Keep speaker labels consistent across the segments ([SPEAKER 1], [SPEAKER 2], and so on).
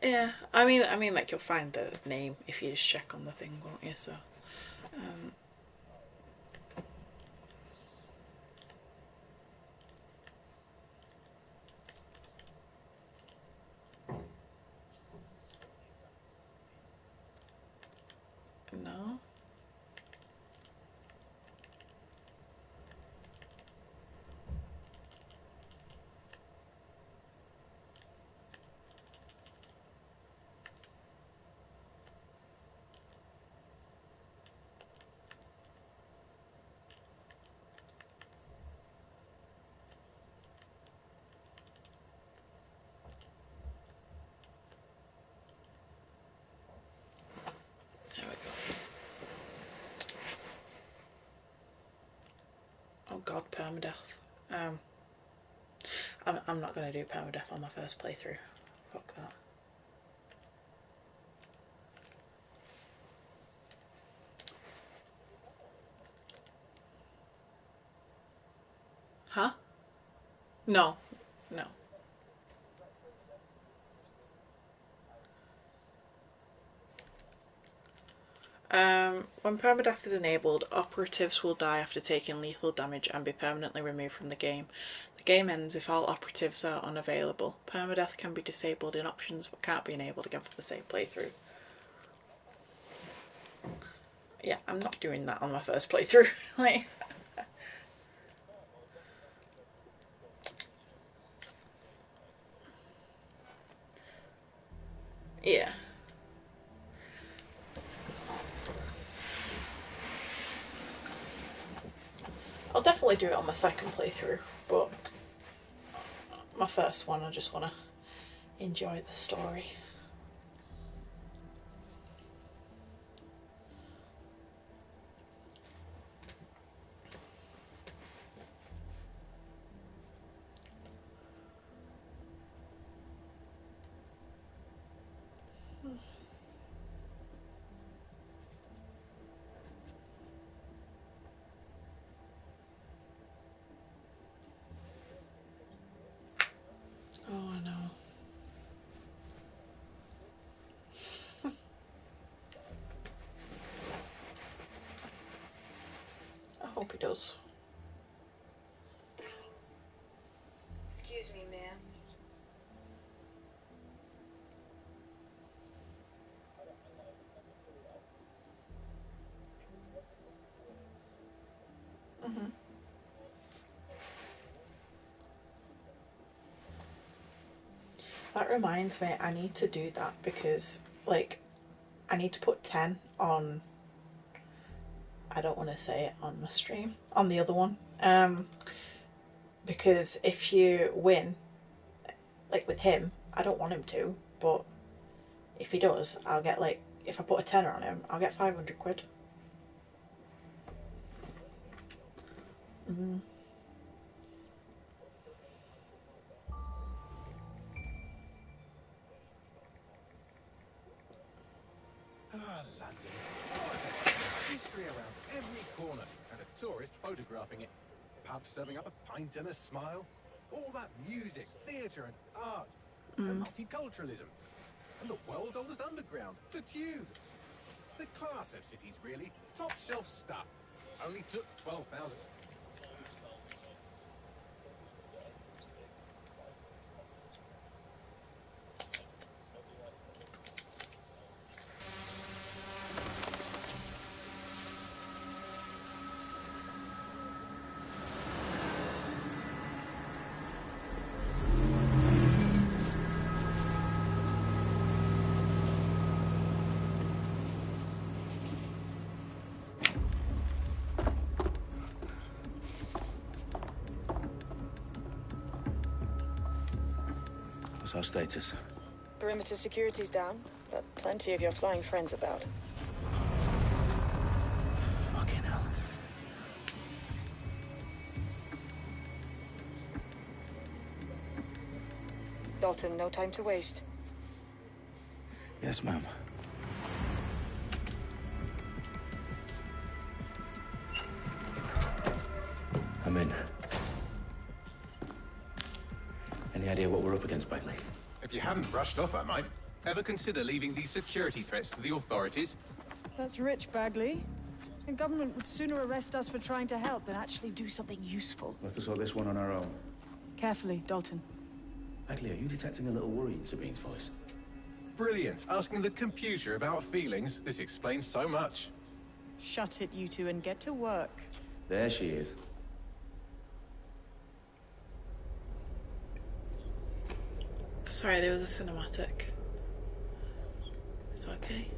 [SPEAKER 1] Yeah, I mean, like you'll find the name if you just check on the thing, won't you? So, um, no. There we go. Oh God, permadeath. Um, I'm not gonna do permadeath on my first playthrough. Fuck that. Huh? No, no. When permadeath is enabled, operatives will die after taking lethal damage and be permanently removed from the game. The game ends if all operatives are unavailable. Permadeath can be disabled in options but can't be enabled again for the same playthrough. Yeah, I'm not doing that on my first playthrough. Like, yeah. I'll definitely do it on my second playthrough, but my first one I just want to enjoy the story. Oh, I know. I hope he does.
[SPEAKER 2] Excuse me, ma'am.
[SPEAKER 1] Hmm. That reminds me, I need to do that because, like, I need to put 10 on. I don't want to say it on the stream, on the other one. Because if you win, like with him, I don't want him to, but if he does, I'll get like, if I put a tenner on him, I'll get 500 quid. Mm.
[SPEAKER 3] Ah, London. What a town. History around every corner and a tourist photographing it. Pubs serving up a pint and a smile. All that music, theatre and art. And
[SPEAKER 1] Mm.
[SPEAKER 3] multiculturalism. And the world's oldest underground, the Tube. The class of cities, really. Top shelf stuff. Only took 12,000.
[SPEAKER 4] What's our status?
[SPEAKER 2] Perimeter security's down, but plenty of your flying friends about.
[SPEAKER 4] Fucking hell.
[SPEAKER 2] Dalton, no time to waste.
[SPEAKER 4] Yes, ma'am. I'm in. Any idea what we're up against, Bagley?
[SPEAKER 3] If you hadn't brushed off, I might. Ever consider leaving these security threats to the authorities?
[SPEAKER 2] That's rich, Bagley. The government would sooner arrest us for trying to help than actually do something useful.
[SPEAKER 4] We'll have to sort this one on our own.
[SPEAKER 2] Carefully, Dalton.
[SPEAKER 4] Bagley, are you detecting a little worry in Sabine's voice?
[SPEAKER 3] Brilliant. Asking the computer about feelings. This explains so much.
[SPEAKER 2] Shut it, you two, and get to work.
[SPEAKER 4] There she is.
[SPEAKER 1] Sorry, there was a cinematic. It's okay.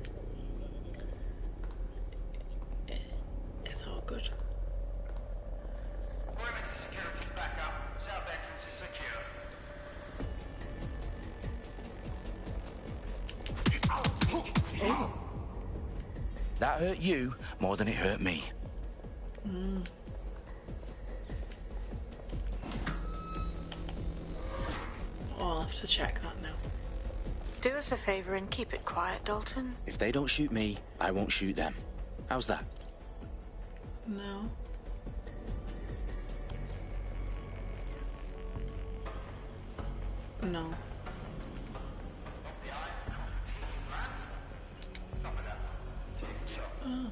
[SPEAKER 1] It's all good.
[SPEAKER 5] Perimeter security's back up. South entrance is secure.
[SPEAKER 4] That hurt you more than it hurt me.
[SPEAKER 1] Oh, I'll have to check that now.
[SPEAKER 6] Do us a favor and keep it quiet, Dalton.
[SPEAKER 4] If they don't shoot me, I won't shoot them. How's that?
[SPEAKER 1] No. No. Oh.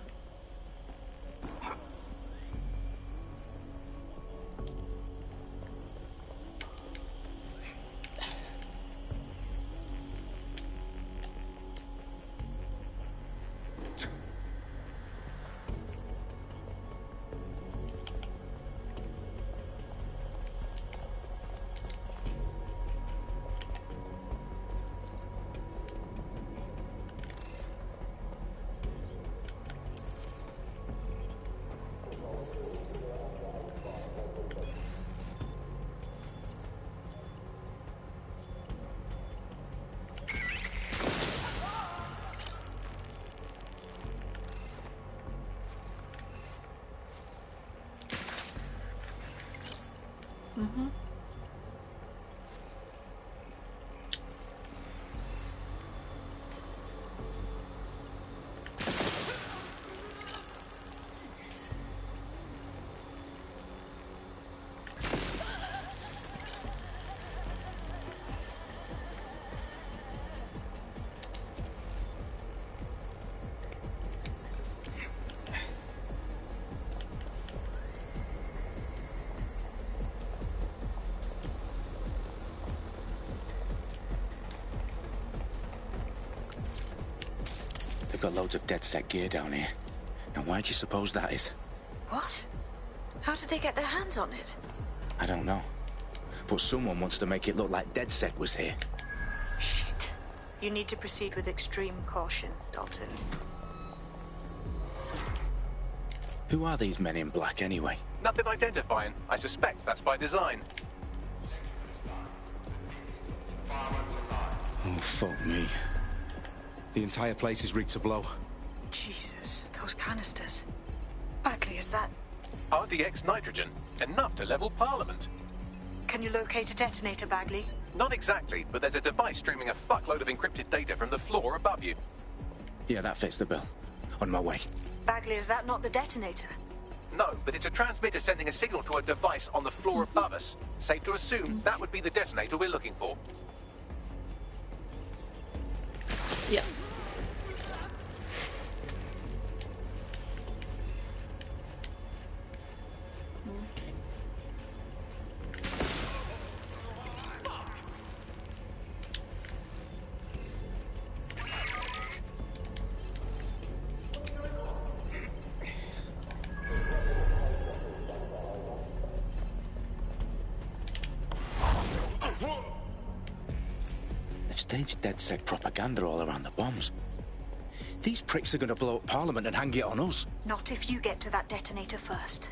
[SPEAKER 1] Mm-hmm.
[SPEAKER 4] They've got loads of dead-set gear down here. Now, why do you suppose that is?
[SPEAKER 6] What? How did they get their hands on it?
[SPEAKER 4] I don't know. But someone wants to make it look like DedSec was here.
[SPEAKER 6] Shit. You need to proceed with extreme caution, Dalton.
[SPEAKER 4] Who are these men in black, anyway?
[SPEAKER 3] Nothing identifying. I suspect that's by design.
[SPEAKER 4] Oh, fuck me.
[SPEAKER 7] The entire place is rigged to blow.
[SPEAKER 6] Jesus, those canisters. Bagley, is that...
[SPEAKER 3] RDX nitrogen. Enough to level Parliament.
[SPEAKER 6] Can you locate a detonator, Bagley?
[SPEAKER 3] Not exactly, but there's a device streaming a fuckload of encrypted data from the floor above you.
[SPEAKER 4] Yeah, that fits the bill. On my way.
[SPEAKER 6] Bagley, is that not the detonator?
[SPEAKER 3] No, but it's a transmitter sending a signal to a device on the floor above us. Safe to assume that would be the detonator we're looking for.
[SPEAKER 1] Yeah.
[SPEAKER 4] They've staged DedSec propaganda all around the bombs. These pricks are going to blow up Parliament and hang it on us.
[SPEAKER 6] Not if you get to that detonator first.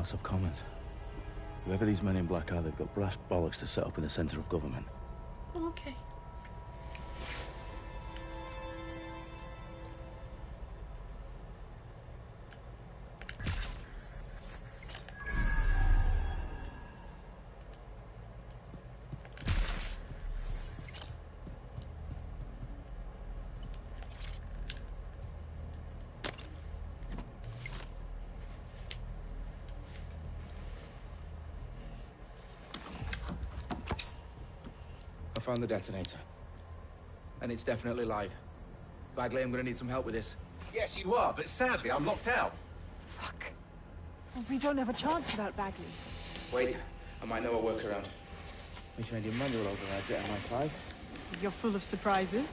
[SPEAKER 8] House of Commons. Whoever these men in black are, they've got brass bollocks to set up in the centre of government.
[SPEAKER 1] Okay.
[SPEAKER 4] I found the detonator. And it's definitely live. Bagley, I'm gonna need some help with this.
[SPEAKER 3] Yes, you are, but sadly, I'm locked out.
[SPEAKER 2] Fuck. Well, we don't have a chance without Bagley.
[SPEAKER 4] Wait, I might know a workaround. We trained in manual overrides at MI5.
[SPEAKER 2] You're full of surprises.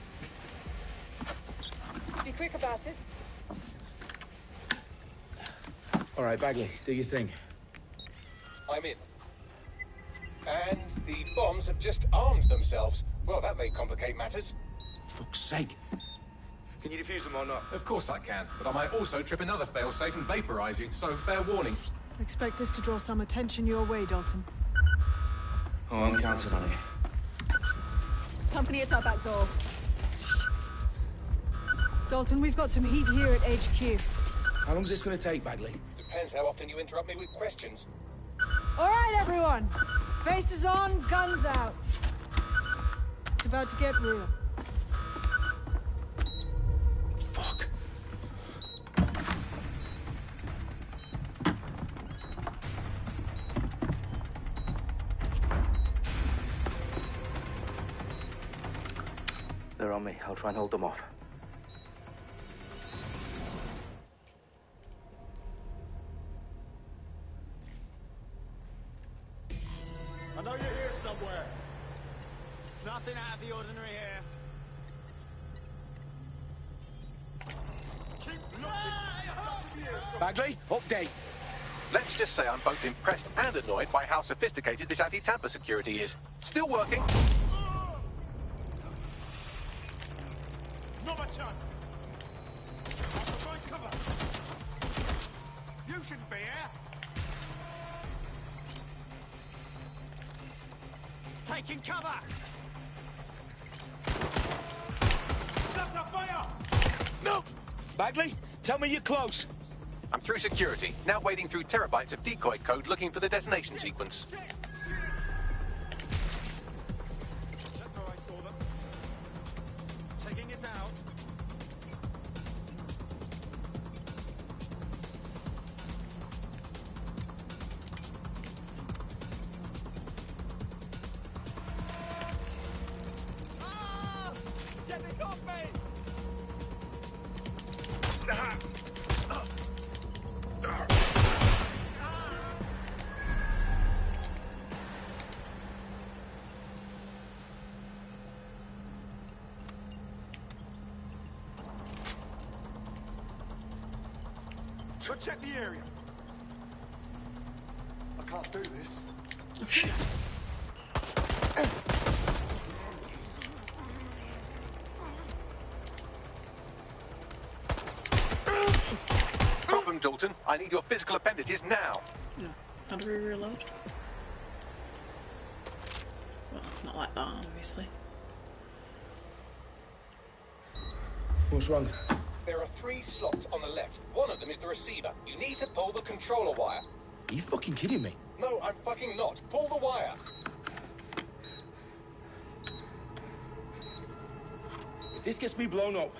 [SPEAKER 2] Be quick about it.
[SPEAKER 4] All right, Bagley, do your thing.
[SPEAKER 3] I'm in. And the bombs have just armed themselves. Well, that may complicate matters.
[SPEAKER 4] Fuck's sake. Can you defuse them or not?
[SPEAKER 3] Of course I can, but I might also trip another failsafe and vaporize you, so fair warning.
[SPEAKER 2] Expect this to draw some attention your way, Dalton.
[SPEAKER 4] Oh, I'm counting on it.
[SPEAKER 9] Company at our back door.
[SPEAKER 2] Dalton, we've got some heat here at HQ.
[SPEAKER 4] How long's this gonna take, Bagley?
[SPEAKER 3] Depends how often you interrupt me with questions.
[SPEAKER 2] All right, everyone. Faces on, guns out. It's about to get real.
[SPEAKER 4] Fuck.
[SPEAKER 8] They're on me. I'll try and hold them off.
[SPEAKER 5] I know you're here somewhere. Nothing out of the ordinary here. Keep looking.
[SPEAKER 4] Bagley, update.
[SPEAKER 3] Let's just say I'm both impressed and annoyed by how sophisticated this anti-tamper security is. Still working.
[SPEAKER 5] Not a chance. Have to find cover. You shouldn't be here. Taking cover. Set the fire.
[SPEAKER 3] No!
[SPEAKER 4] Bagley, tell me you're close.
[SPEAKER 3] I'm through security, now wading through terabytes of decoy code looking for the detonation sequence.
[SPEAKER 5] That's how I saw them. Taking it out. Ah! Get it off me! So check the area. I can't do this.
[SPEAKER 3] Problem, Dalton. I need your physical appendages now.
[SPEAKER 1] Yeah. How do we reload? Well, not like that, obviously.
[SPEAKER 4] What's wrong?
[SPEAKER 3] There are 3 slots on the left. One of them is the receiver. You need to pull the controller wire.
[SPEAKER 4] Are you fucking kidding me?
[SPEAKER 3] No, I'm fucking not. Pull the wire.
[SPEAKER 4] If this gets me blown up...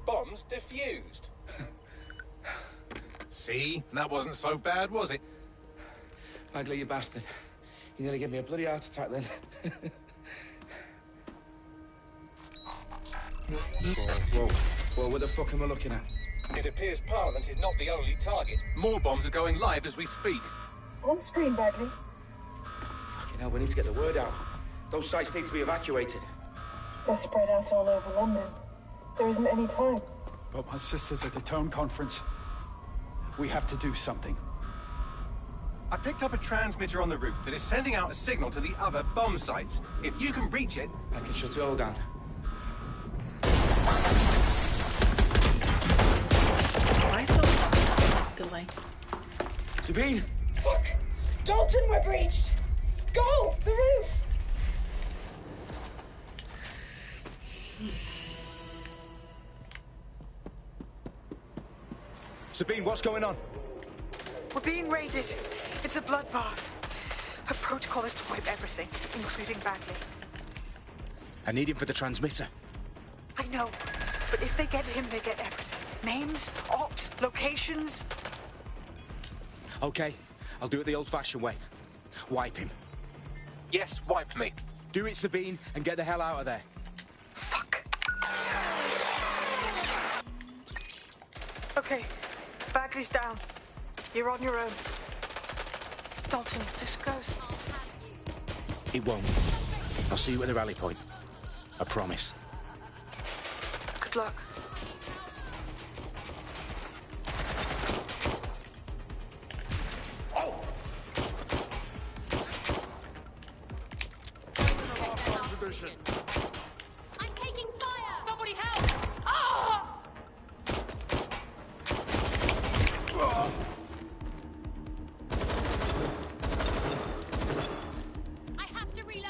[SPEAKER 3] Bombs defused. See? That wasn't so bad, was it?
[SPEAKER 4] Bagley, you bastard. You nearly gave me a bloody heart attack then. Whoa, what the fuck am I looking at?
[SPEAKER 3] It appears Parliament is not the only target. More bombs are going live as we speak.
[SPEAKER 10] On screen, Bagley.
[SPEAKER 4] Fucking hell, we need to get the word out. Those sites need to be evacuated.
[SPEAKER 10] They're spread out all over London. There isn't any time.
[SPEAKER 11] But my sister's at the Tone Conference. We have to do something.
[SPEAKER 3] I picked up a transmitter on the route that is sending out a signal to the other bomb sites. If you can reach it...
[SPEAKER 4] I can shut it all down.
[SPEAKER 1] delay.
[SPEAKER 7] Sabine!
[SPEAKER 10] Fuck! Dalton, we're breached! Go! The roof!
[SPEAKER 7] Sabine, what's going on?
[SPEAKER 6] We're being raided. It's a bloodbath. Her protocol is to wipe everything, including Bagley.
[SPEAKER 4] I need him for the transmitter.
[SPEAKER 6] I know, but if they get him, they get everything. Names, ops, locations.
[SPEAKER 4] Okay, I'll do it the old-fashioned way. Wipe him.
[SPEAKER 12] Yes, wipe me.
[SPEAKER 4] Do it, Sabine, and get the hell out of there.
[SPEAKER 6] Fuck. Okay, Bagley's down. You're on your own. Dalton, if this goes...
[SPEAKER 4] It won't. I'll see you at the rally point. I promise.
[SPEAKER 6] Good luck.
[SPEAKER 9] I'm taking fire! Somebody help! Ah! I have to reload.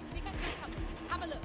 [SPEAKER 9] I think I see something. Have a look.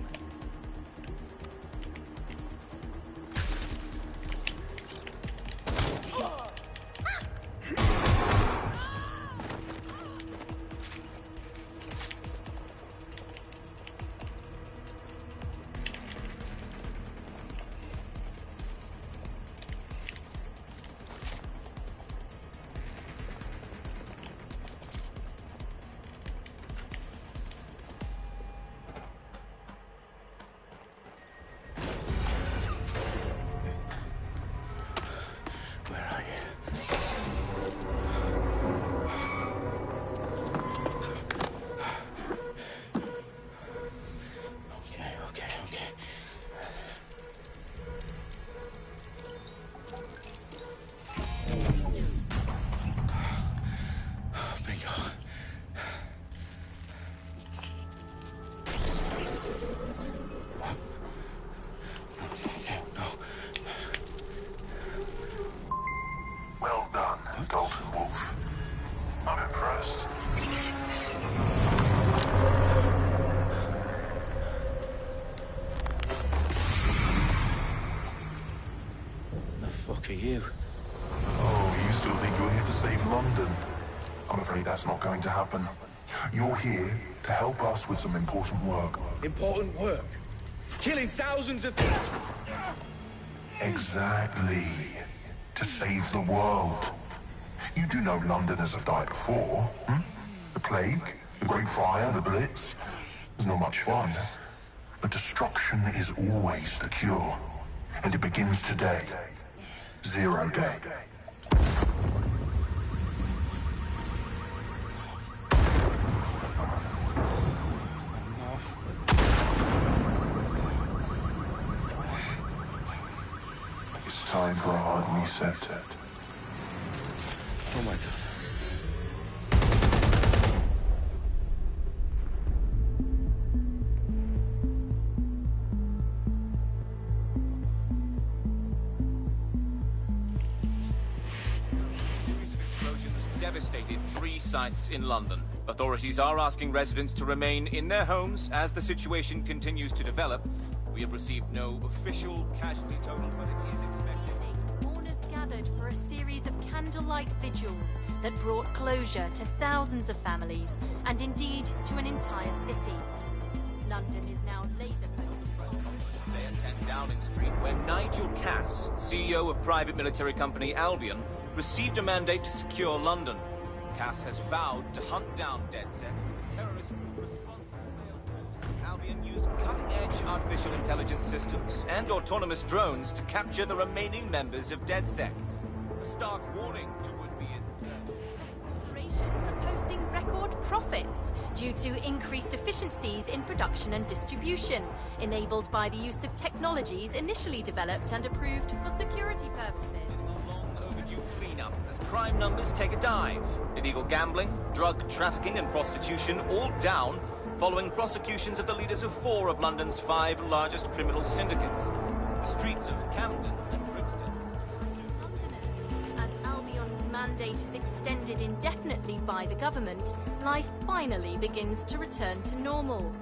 [SPEAKER 4] Where are you? Okay. Bingo. No.
[SPEAKER 13] Well done, Dalton Wolf. I'm impressed.
[SPEAKER 4] The fuck are you?
[SPEAKER 13] Oh, you still think you're here to save London? I'm afraid that's not going to happen. You're here to help us with some important work.
[SPEAKER 7] Important work. Killing thousands of...
[SPEAKER 13] Exactly. To save the world. You do know Londoners have died before, hmm? The Plague, the Great Fire, the Blitz. It's not much fun. But destruction is always the cure. And it begins today. Zero Day. It's time for a hard reset.
[SPEAKER 4] Oh my God.
[SPEAKER 12] Devastated 3 sites in London. Authorities are asking residents to remain in their homes as the situation continues to develop. We have received no official casualty total, but it is expected.
[SPEAKER 9] Mourners gathered for a series of candlelight vigils that brought closure to thousands of families and indeed to an entire city. London is now laser-focused.
[SPEAKER 12] They attend Downing Street, where Nigel Cass, CEO of private military company Albion, received a mandate to secure London. Cass has vowed to hunt down DedSec. Terrorist responses failed force. Albion used cutting-edge artificial intelligence systems and autonomous drones to capture the remaining members of DedSec. A stark warning to would-be insurgents.
[SPEAKER 9] Corporations are posting record profits due to increased efficiencies in production and distribution, enabled by the use of technologies initially developed and approved for security purposes.
[SPEAKER 12] A long overdue cleanup as crime numbers take a dive. Illegal gambling, drug trafficking and prostitution all down following prosecutions of the leaders of 4 of London's 5 largest criminal syndicates. The streets of Camden and Brixton.
[SPEAKER 9] As Albion's mandate is extended indefinitely by the government, life finally begins to return to normal.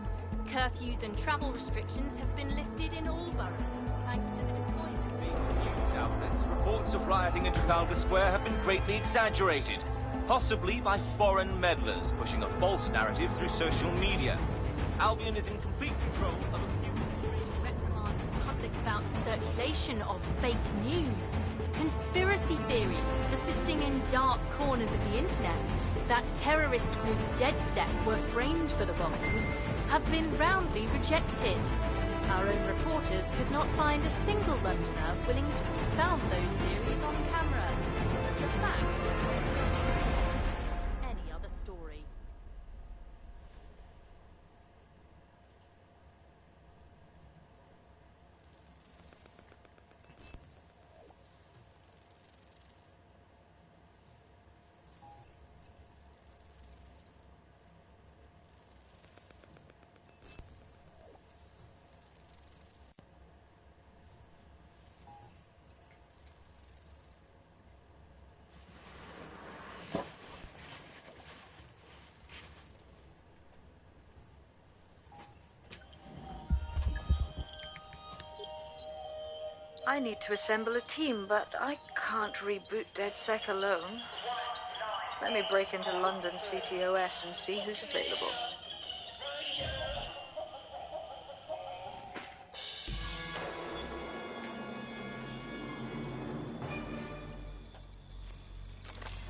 [SPEAKER 9] Curfews and travel restrictions have been lifted in all boroughs, thanks to the deployment of
[SPEAKER 12] news outlets. Reports of rioting in Trafalgar Square have been greatly exaggerated, possibly by foreign meddlers pushing a false narrative through social media. Albion is in complete control of a few...
[SPEAKER 9] reprimand the public about the circulation of fake news. Conspiracy theories persisting in dark corners of the internet that terrorist group DedSec were framed for the bombings have been roundly rejected. Our own reporters could not find a single Londoner willing to expound those theories on camera. The facts simply any other story.
[SPEAKER 14] I need to assemble a team, but I can't reboot DedSec alone. Let me break into London CTOS and see who's available.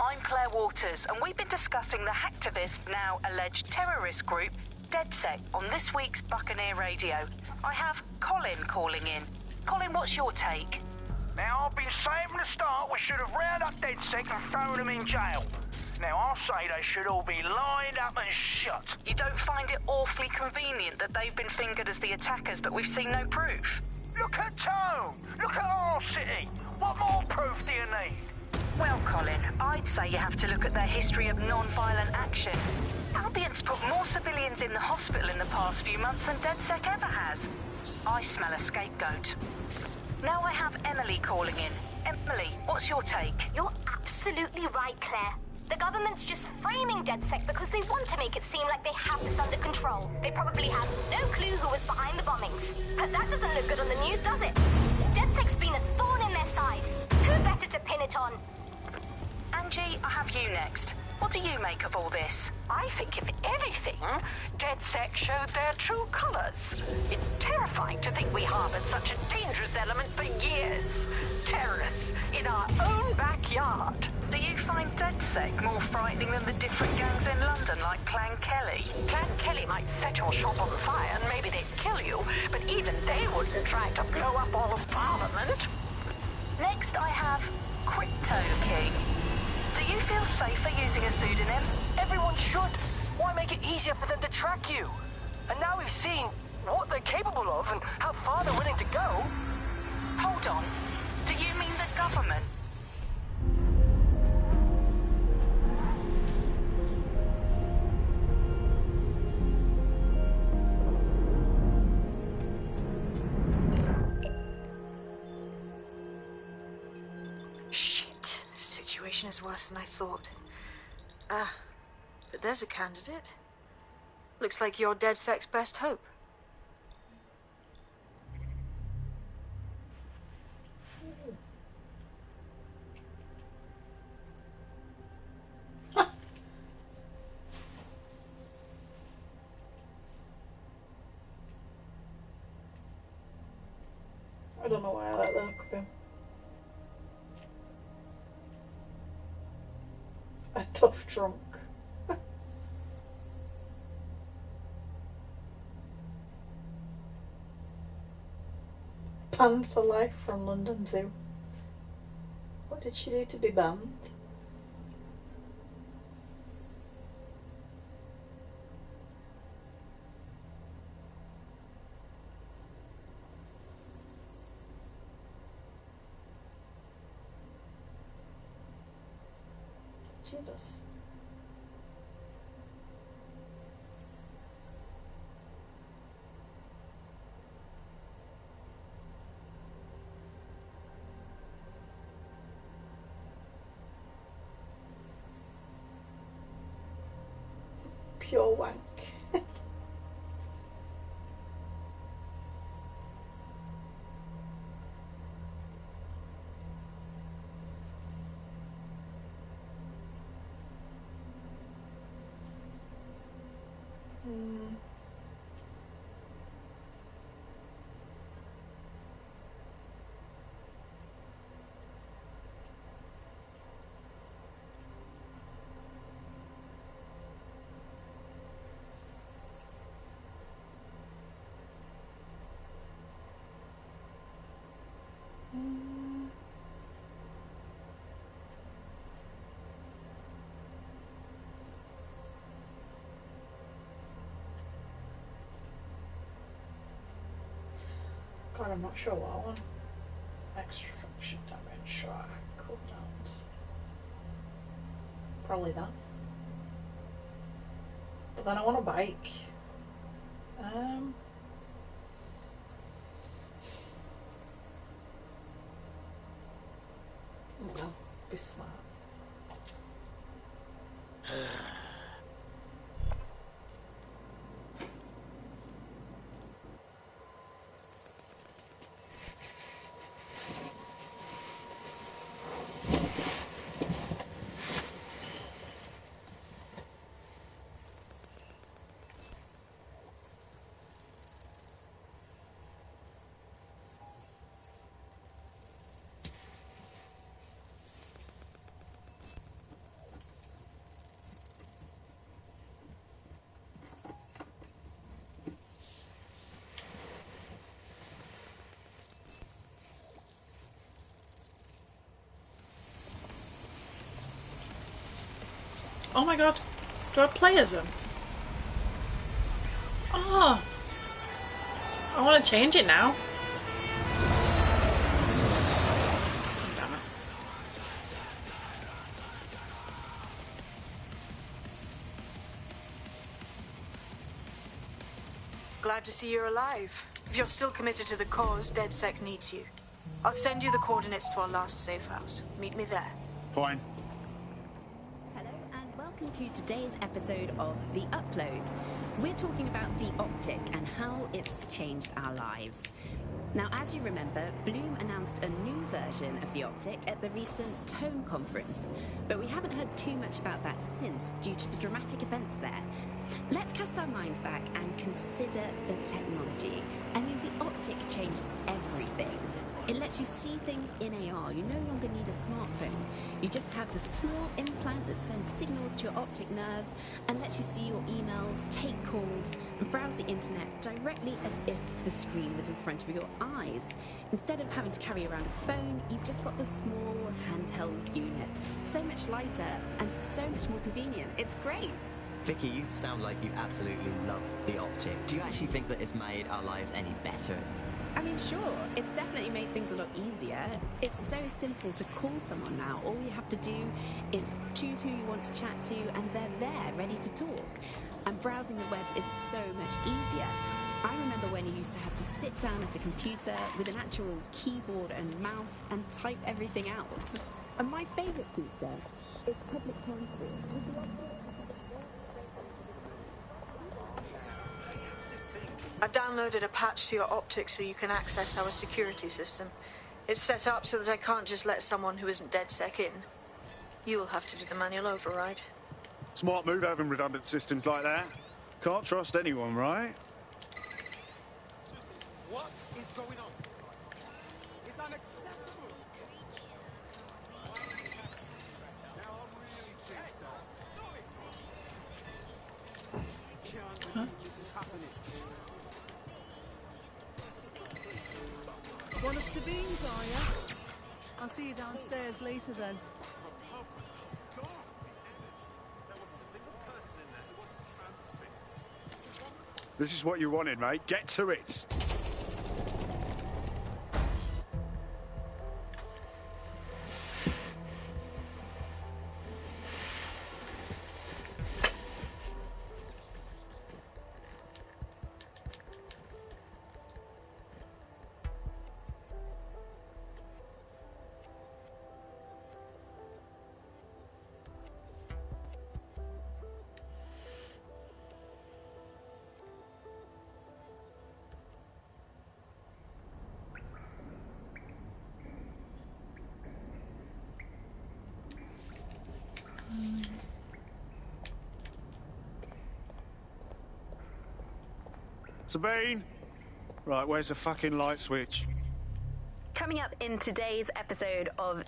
[SPEAKER 15] I'm Claire Waters, and we've been discussing the hacktivist, now alleged terrorist group, DedSec, on this week's Buccaneer Radio. I have Colin calling in. Colin, what's your take?
[SPEAKER 16] Now, I've been saying from the start we should have rounded up DedSec and thrown them in jail. Now, I'll say they should all be lined up and shot.
[SPEAKER 15] You don't find it awfully convenient that they've been fingered as the attackers, but we've seen no proof?
[SPEAKER 16] Look at Tone! Look at our city! What more proof do you need?
[SPEAKER 15] Well, Colin, I'd say you have to look at their history of non-violent action. Albion's put more civilians in the hospital in the past few months than DedSec ever has. I smell a scapegoat. Now I have Emily calling in. Emily, what's your take?
[SPEAKER 17] You're absolutely right, Claire. The government's just framing DedSec because they want to make it seem like they have this under control. They probably have no clue who was behind the bombings. But that doesn't look good on the news, does it? DedSec's been a thorn in their side. Who better to pin it on?
[SPEAKER 15] Angie, I have you next. What do you make of all this?
[SPEAKER 18] I think, if anything, DedSec showed their true colors. It's terrifying to think we harbored such a dangerous element for years. Terrorists in our own backyard.
[SPEAKER 15] Do you find DedSec more frightening than the different gangs in London, like Clan Kelly?
[SPEAKER 18] Clan Kelly might set your shop on fire and maybe they'd kill you, but even they wouldn't try to blow up all of Parliament.
[SPEAKER 15] Next, I have Crypto King. Do you feel safer using a pseudonym?
[SPEAKER 19] Everyone should. Why make it easier for them to track you? And now we've seen what they're capable of and how far they're willing to go.
[SPEAKER 15] Hold on. Do you mean the government?
[SPEAKER 14] Shit. Situation is worse than I thought. But there's a candidate. Looks like you're DedSec's best hope.
[SPEAKER 1] I don't know why I like the look of him. A tough drunk. Banned for life from London Zoo. What did she do to be banned? Jesus. Pure wank. God, I'm not sure what I want. Extra friction damage, right, cooldowns. Probably that. But then I want a bike. Well, be smart. Oh my god, do I play as him? Oh, I want to change it now. Damn it.
[SPEAKER 6] Glad to see you're alive. If you're still committed to the cause, DedSec needs you. I'll send you the coordinates to our last safe house. Meet me there.
[SPEAKER 3] Fine.
[SPEAKER 20] Welcome to today's episode of The Upload. We're talking about the Optic and how it's changed our lives. Now, as you remember, Bloom announced a new version of the Optic at the recent Tone conference, but we haven't heard too much about that since due to the dramatic events there. Let's cast our minds back and consider the technology. I mean, the Optic changed everything. It lets you see things in AR. You no longer need a smartphone. You just have the small implant that sends signals to your optic nerve and lets you see your emails, take calls, and browse the internet directly as if the screen was in front of your eyes. Instead of having to carry around a phone, you've just got the small handheld unit. So much lighter and so much more convenient. It's great.
[SPEAKER 21] Vicky, you sound like you absolutely love the Optic. Do you actually think that it's made our lives any better?
[SPEAKER 20] I mean, sure, it's definitely made things a lot easier. It's so simple to call someone now. All you have to do is choose who you want to chat to and they're there, ready to talk. And browsing the web is so much easier. I remember when you used to have to sit down at a computer with an actual keyboard and mouse and type everything out. And my favourite feature is public transport.
[SPEAKER 6] I've downloaded a patch to your Optic so you can access our security system. It's set up so that I can't just let someone who isn't DedSec in. You'll have to do the manual override.
[SPEAKER 3] Smart move having redundant systems like that. Can't trust anyone, right?
[SPEAKER 5] What is going on? It's unacceptable.
[SPEAKER 2] Huh? One of Sabine's, are you? I'll see you downstairs later then.
[SPEAKER 3] This is what you wanted, mate. Get to it.
[SPEAKER 8] Sabine? Right, where's the fucking light switch?
[SPEAKER 20] Coming up in today's episode of...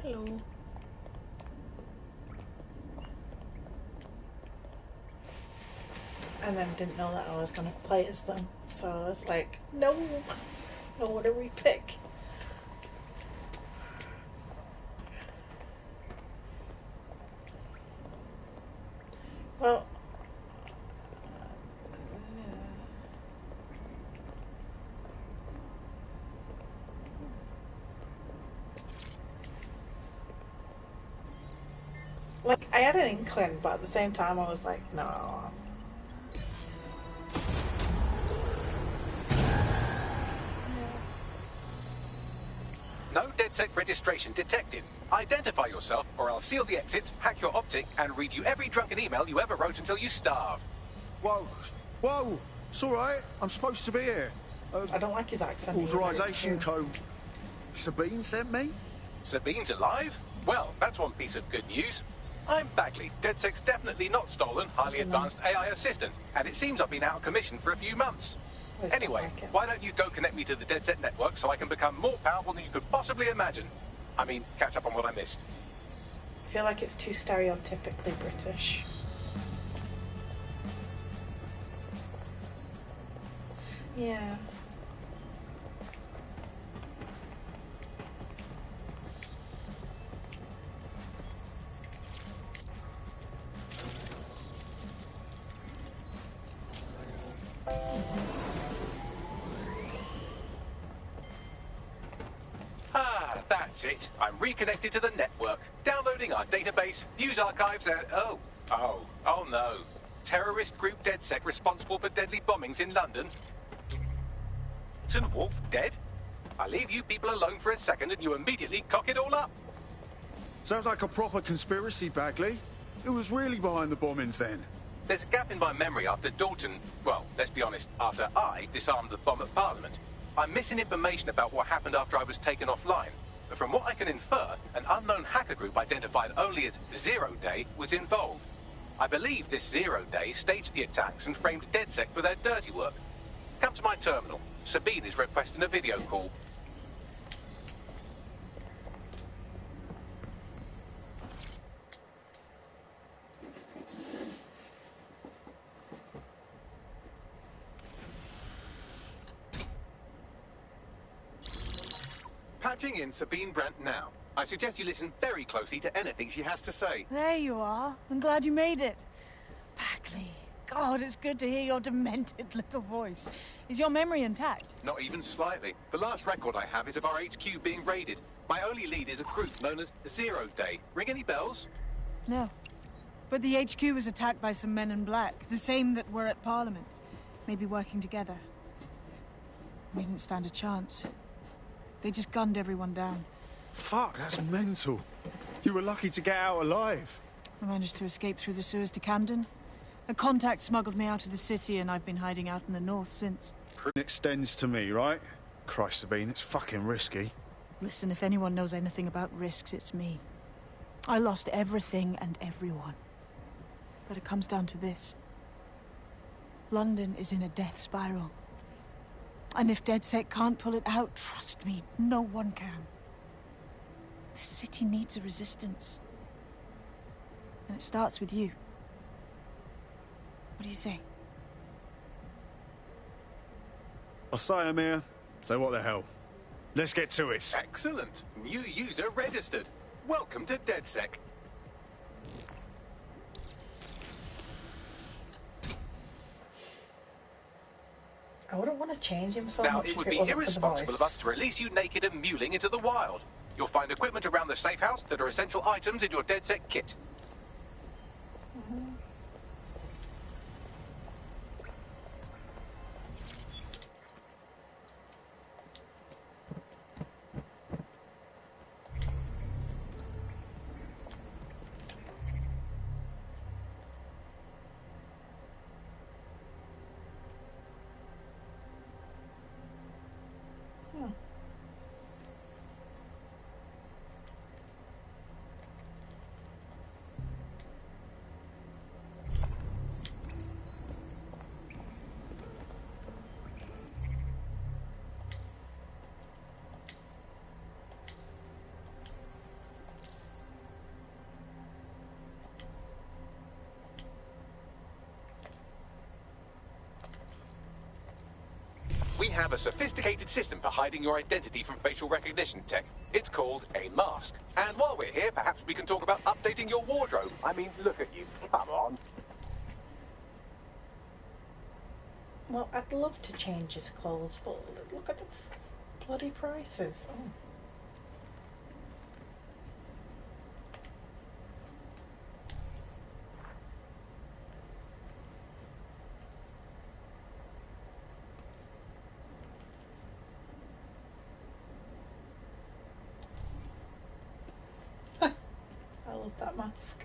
[SPEAKER 1] Hello. And then didn't know that I was going to play as them, so I was like, no, what do we pick? Well, like, I had an inkling, but at the same time I was like, no.
[SPEAKER 3] No DedSec registration detected. Identify yourself, or I'll seal the exits, hack your optic, and read you every drunken email you ever wrote until you starve.
[SPEAKER 8] Whoa, whoa, it's all right. I'm supposed to be here.
[SPEAKER 1] I don't like his accent.
[SPEAKER 8] Authorization code. Sabine sent me?
[SPEAKER 3] Sabine's alive? Well, that's one piece of good news. I'm Bagley, DedSec's definitely not stolen, highly advanced AI assistant, and it seems I've been out of commission for a few months. Anyway, why don't you go connect me to the DedSec network so I can become more powerful than you could possibly imagine? I mean, catch up on what I missed.
[SPEAKER 1] I feel like it's too stereotypically British. Yeah.
[SPEAKER 3] Ah, that's it. I'm reconnected to the network. Downloading our database, news archives, and... Oh no. Terrorist group DedSec responsible for deadly bombings in London. Wolf dead? I leave you people alone for a second and you immediately cock it all up.
[SPEAKER 8] Sounds like a proper conspiracy, Bagley. Who was really behind the bombings then?
[SPEAKER 3] There's a gap in my memory after Dalton... Well, let's be honest, after I disarmed the bomb at Parliament. I'm missing information about what happened after I was taken offline. But from what I can infer, an unknown hacker group identified only as Zero Day was involved. I believe this Zero Day staged the attacks and framed DedSec for their dirty work. Come to my terminal. Sabine is requesting a video call. Patching in Sabine Brandt now. I suggest you listen very closely to anything she has to say.
[SPEAKER 2] There you are. I'm glad you made it. Bagley. God, it's good to hear your demented little voice. Is your memory intact?
[SPEAKER 3] Not even slightly. The last record I have is of our HQ being raided. My only lead is a group known as Zero Day. Ring any bells?
[SPEAKER 2] No. But the HQ was attacked by some men in black, the same that were at Parliament. Maybe working together. We didn't stand a chance. They just gunned everyone down.
[SPEAKER 8] Fuck, that's mental. You were lucky to get out alive.
[SPEAKER 2] I managed to escape through the sewers to Camden. A contact smuggled me out of the city, and I've been hiding out in the north since.
[SPEAKER 8] It extends to me, right? Christ, Sabine, it's fucking risky.
[SPEAKER 2] Listen, if anyone knows anything about risks, it's me. I lost everything and everyone. But it comes down to this. London is in a death spiral. And if DedSec can't pull it out, trust me, no one can. The city needs a resistance. And it starts with you. What do you say?
[SPEAKER 8] I'll say, Amir. So what the hell? Let's get to it.
[SPEAKER 3] Excellent. New user registered. Welcome to DedSec.
[SPEAKER 1] I wouldn't want to change him so
[SPEAKER 3] Now,
[SPEAKER 1] much
[SPEAKER 3] it would
[SPEAKER 1] if
[SPEAKER 3] be
[SPEAKER 1] wasn't for the
[SPEAKER 3] irresponsible of
[SPEAKER 1] voice.
[SPEAKER 3] us to release you naked and mewling into the wild. You'll find equipment around the safe house that are essential items in your DedSec kit.
[SPEAKER 11] We have a sophisticated system for hiding your identity from facial recognition tech. It's called a mask. And while we're here, perhaps we can talk about updating your wardrobe. I mean, look at you. Come on.
[SPEAKER 1] Well, I'd love to change his clothes, but look at the bloody prices. Oh. I love that mask.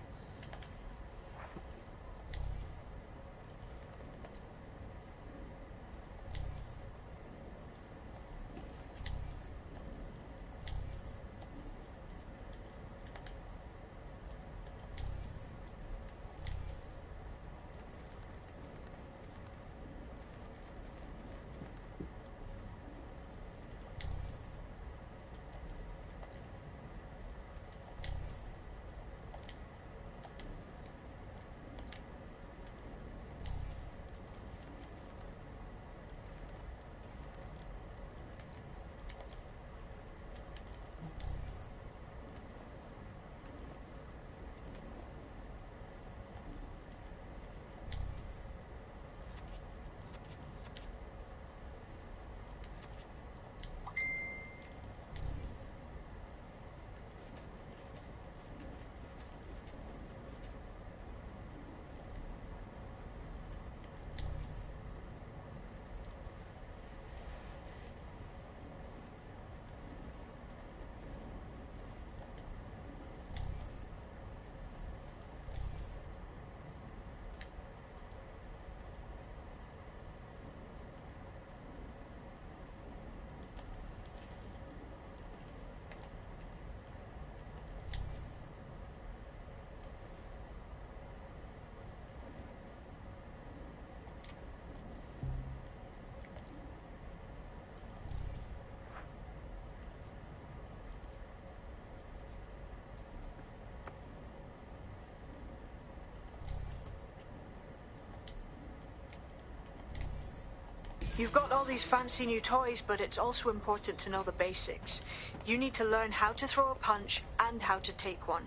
[SPEAKER 6] You've got all these fancy new toys, but it's also important to know the basics. You need to learn how to throw a punch and how to take one.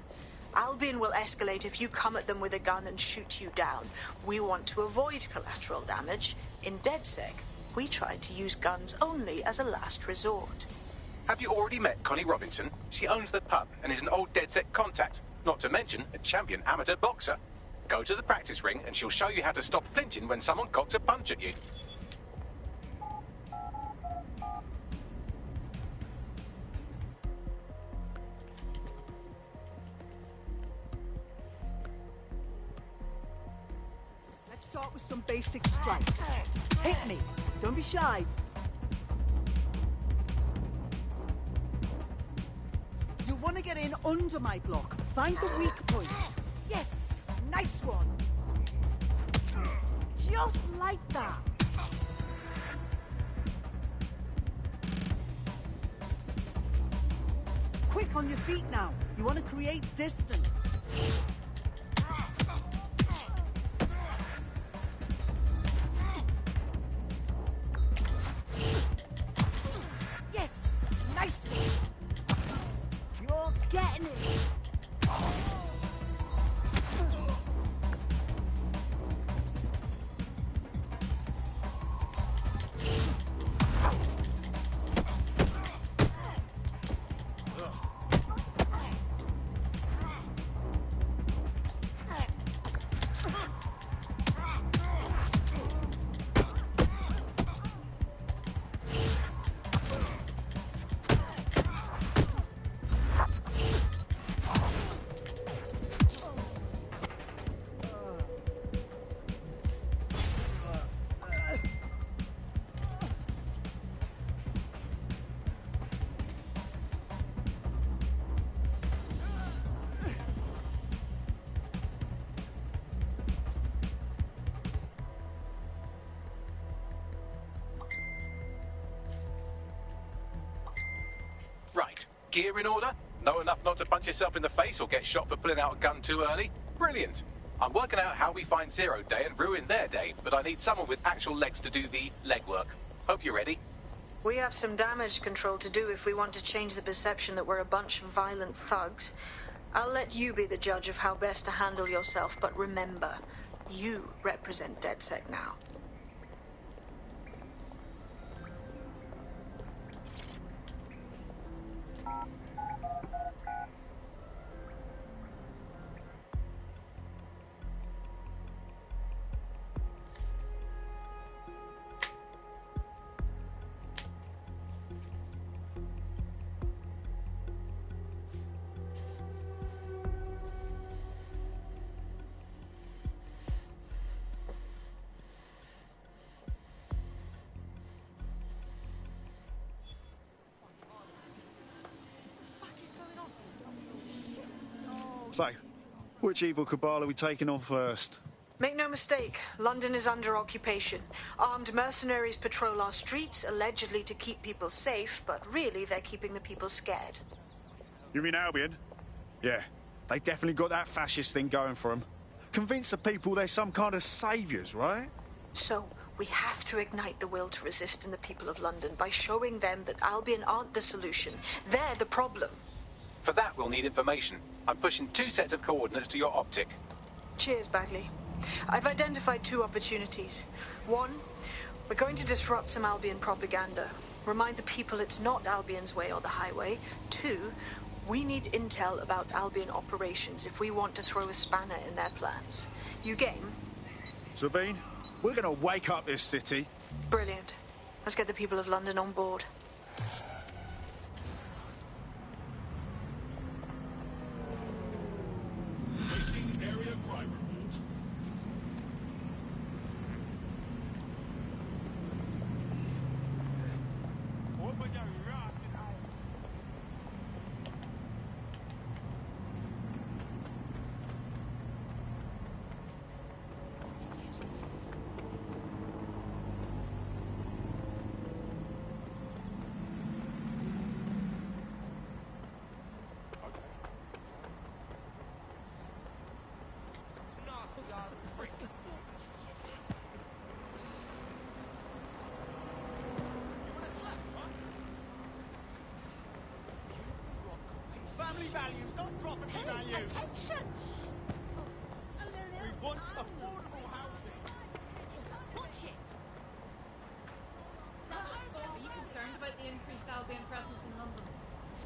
[SPEAKER 6] Albion will escalate if you come at them with a gun and shoot you down. We want to avoid collateral damage. In DedSec, we try to use guns only as a last resort.
[SPEAKER 11] Have you already met Connie Robinson? She owns the pub and is an old DedSec contact, not to mention a champion amateur boxer. Go to the practice ring and she'll show you how to stop flinching when someone cocks a punch at you.
[SPEAKER 22] Start with some basic strikes. Hit me. Don't be shy. You want to get in under my block. Find the weak point. Yes! Nice one! Just like that. Quick on your feet now. You want to create distance. Yes! Nice one! You're getting it!
[SPEAKER 11] Right. Gear in order? Know enough not to punch yourself in the face or get shot for pulling out a gun too early? Brilliant. I'm working out how we find Zero Day and ruin their day, but I need someone with actual legs to do the legwork. Hope you're ready.
[SPEAKER 6] We have some damage control to do if we want to change the perception that we're a bunch of violent thugs. I'll let you be the judge of how best to handle yourself, but remember, you represent DedSec now.
[SPEAKER 8] So, which evil cabal are we taking on first?
[SPEAKER 6] Make no mistake, London is under occupation. Armed mercenaries patrol our streets, allegedly to keep people safe, but really they're keeping the people scared.
[SPEAKER 8] You mean Albion? Yeah, they definitely got that fascist thing going for them. Convince the people they're some kind of saviours, right?
[SPEAKER 6] So, we have to ignite the will to resist in the people of London by showing them that Albion aren't the solution. They're the problem.
[SPEAKER 11] For that, we'll need information. I'm pushing 2 sets of coordinates to your optic.
[SPEAKER 6] Cheers, Bagley. I've identified 2 opportunities. 1, we're going to disrupt some Albion propaganda. Remind the people it's not Albion's way or the highway. 2, we need intel about Albion operations if we want to throw a spanner in their plans. You game?
[SPEAKER 8] Sabine, we're gonna wake up this city.
[SPEAKER 6] Brilliant. Let's get the people of London on board.
[SPEAKER 5] Family values, not property values. Attention! We want affordable housing.
[SPEAKER 9] Watch it! Are you concerned about the increased Albion presence in London?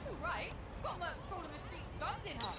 [SPEAKER 9] Too right. Got mercs trawling the streets with guns in hand.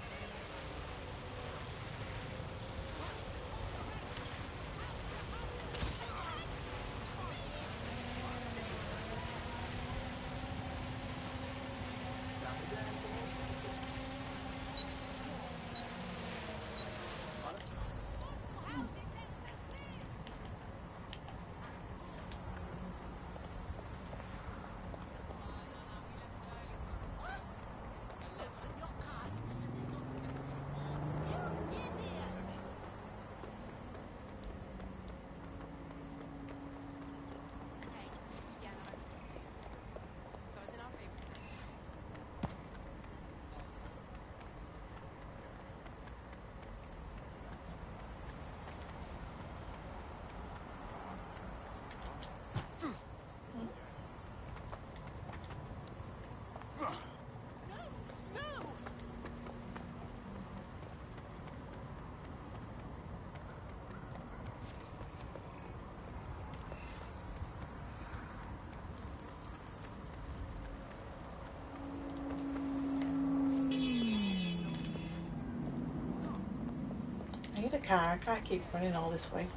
[SPEAKER 1] I need a car. I can't keep running all this way.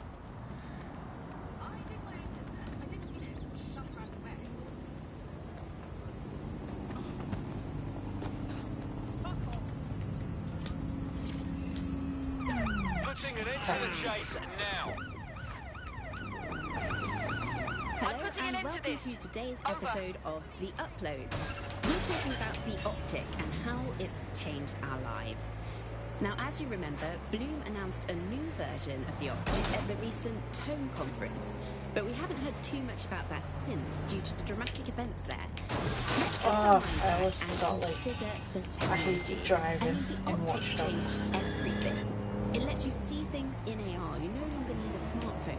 [SPEAKER 5] Putting an end to the chase now.
[SPEAKER 20] Hello and welcome to today's episode of The Upload. We're talking about the Optic and how it's changed our lives. Now, as you remember, Bloom announced a new version of the Optic at the recent Tone conference, but we haven't heard too much about that since due to the dramatic events there. Let's get some minds back and consider the technology. And the Optic changed everything. It lets you see things in AR. You no longer need a smartphone.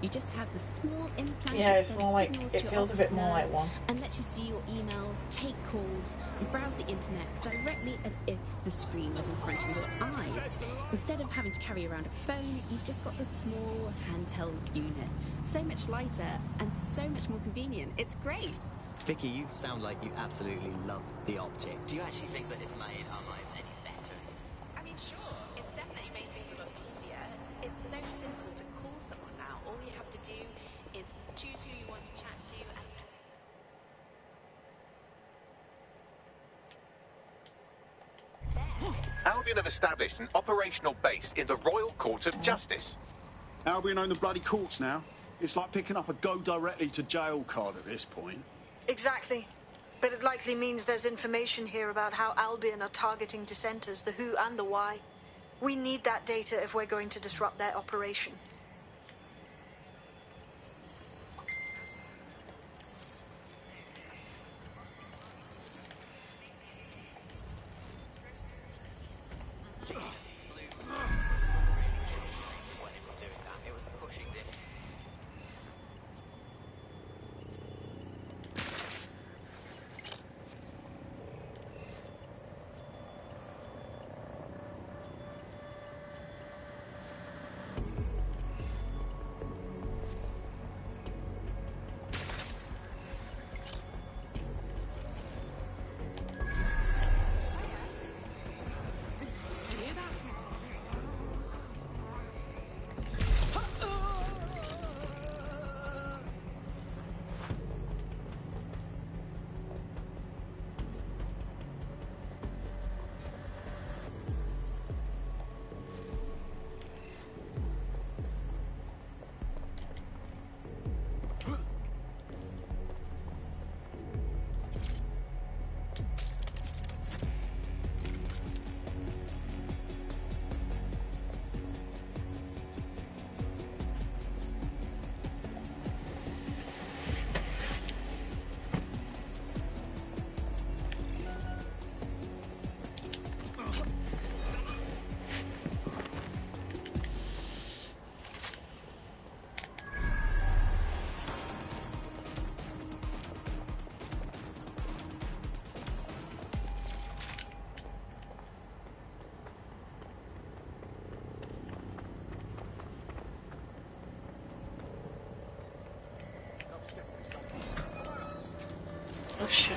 [SPEAKER 20] You just have the small implant
[SPEAKER 1] Yeah,
[SPEAKER 20] that
[SPEAKER 1] it's
[SPEAKER 20] sends
[SPEAKER 1] more like,
[SPEAKER 20] signals
[SPEAKER 1] it
[SPEAKER 20] to your
[SPEAKER 1] feels a
[SPEAKER 20] optic
[SPEAKER 1] bit more
[SPEAKER 20] nerve
[SPEAKER 1] like one.
[SPEAKER 20] and lets you see your emails, take calls, and browse the internet directly as if the screen was in front of your eyes. Instead of having to carry around a phone, you've just got the small handheld unit. So much lighter and so much more convenient. It's great.
[SPEAKER 21] Vicky, you sound like you absolutely love the optic. Do you actually think that it's made our lives any better?
[SPEAKER 20] I mean, sure, it's definitely made things a lot easier. It's so simple to call someone now. All you have to do is choose who you want to chat to and...
[SPEAKER 11] Albion have established an operational base in the Royal Court of Justice.
[SPEAKER 8] Albion own the bloody courts now. It's like picking up a go directly to jail card at this point.
[SPEAKER 6] Exactly. But it likely means there's information here about how Albion are targeting dissenters, the who and the why. We need that data if we're going to disrupt their operation.
[SPEAKER 1] Oh shit.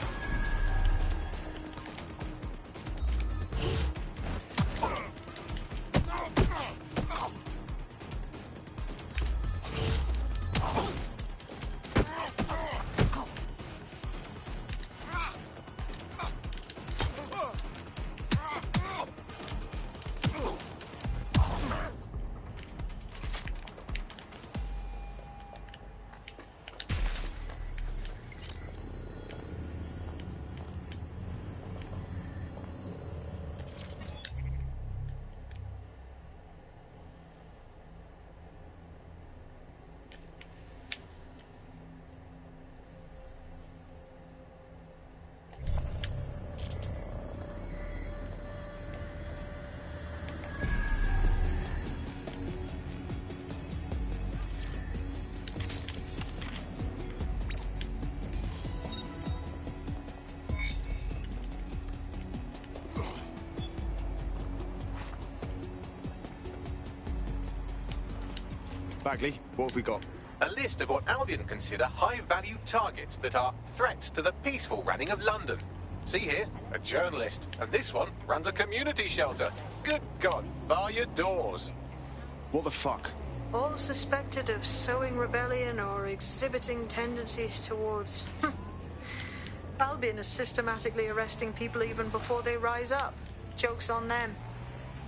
[SPEAKER 8] Bagley, what have we got?
[SPEAKER 11] A list of what Albion consider high-value targets that are threats to the peaceful running of London. See here, a journalist, and this one runs a community shelter. Good God, bar your doors.
[SPEAKER 8] What the fuck?
[SPEAKER 6] All suspected of sowing rebellion or exhibiting tendencies towards... Albion is systematically arresting people even before they rise up. Joke's on them.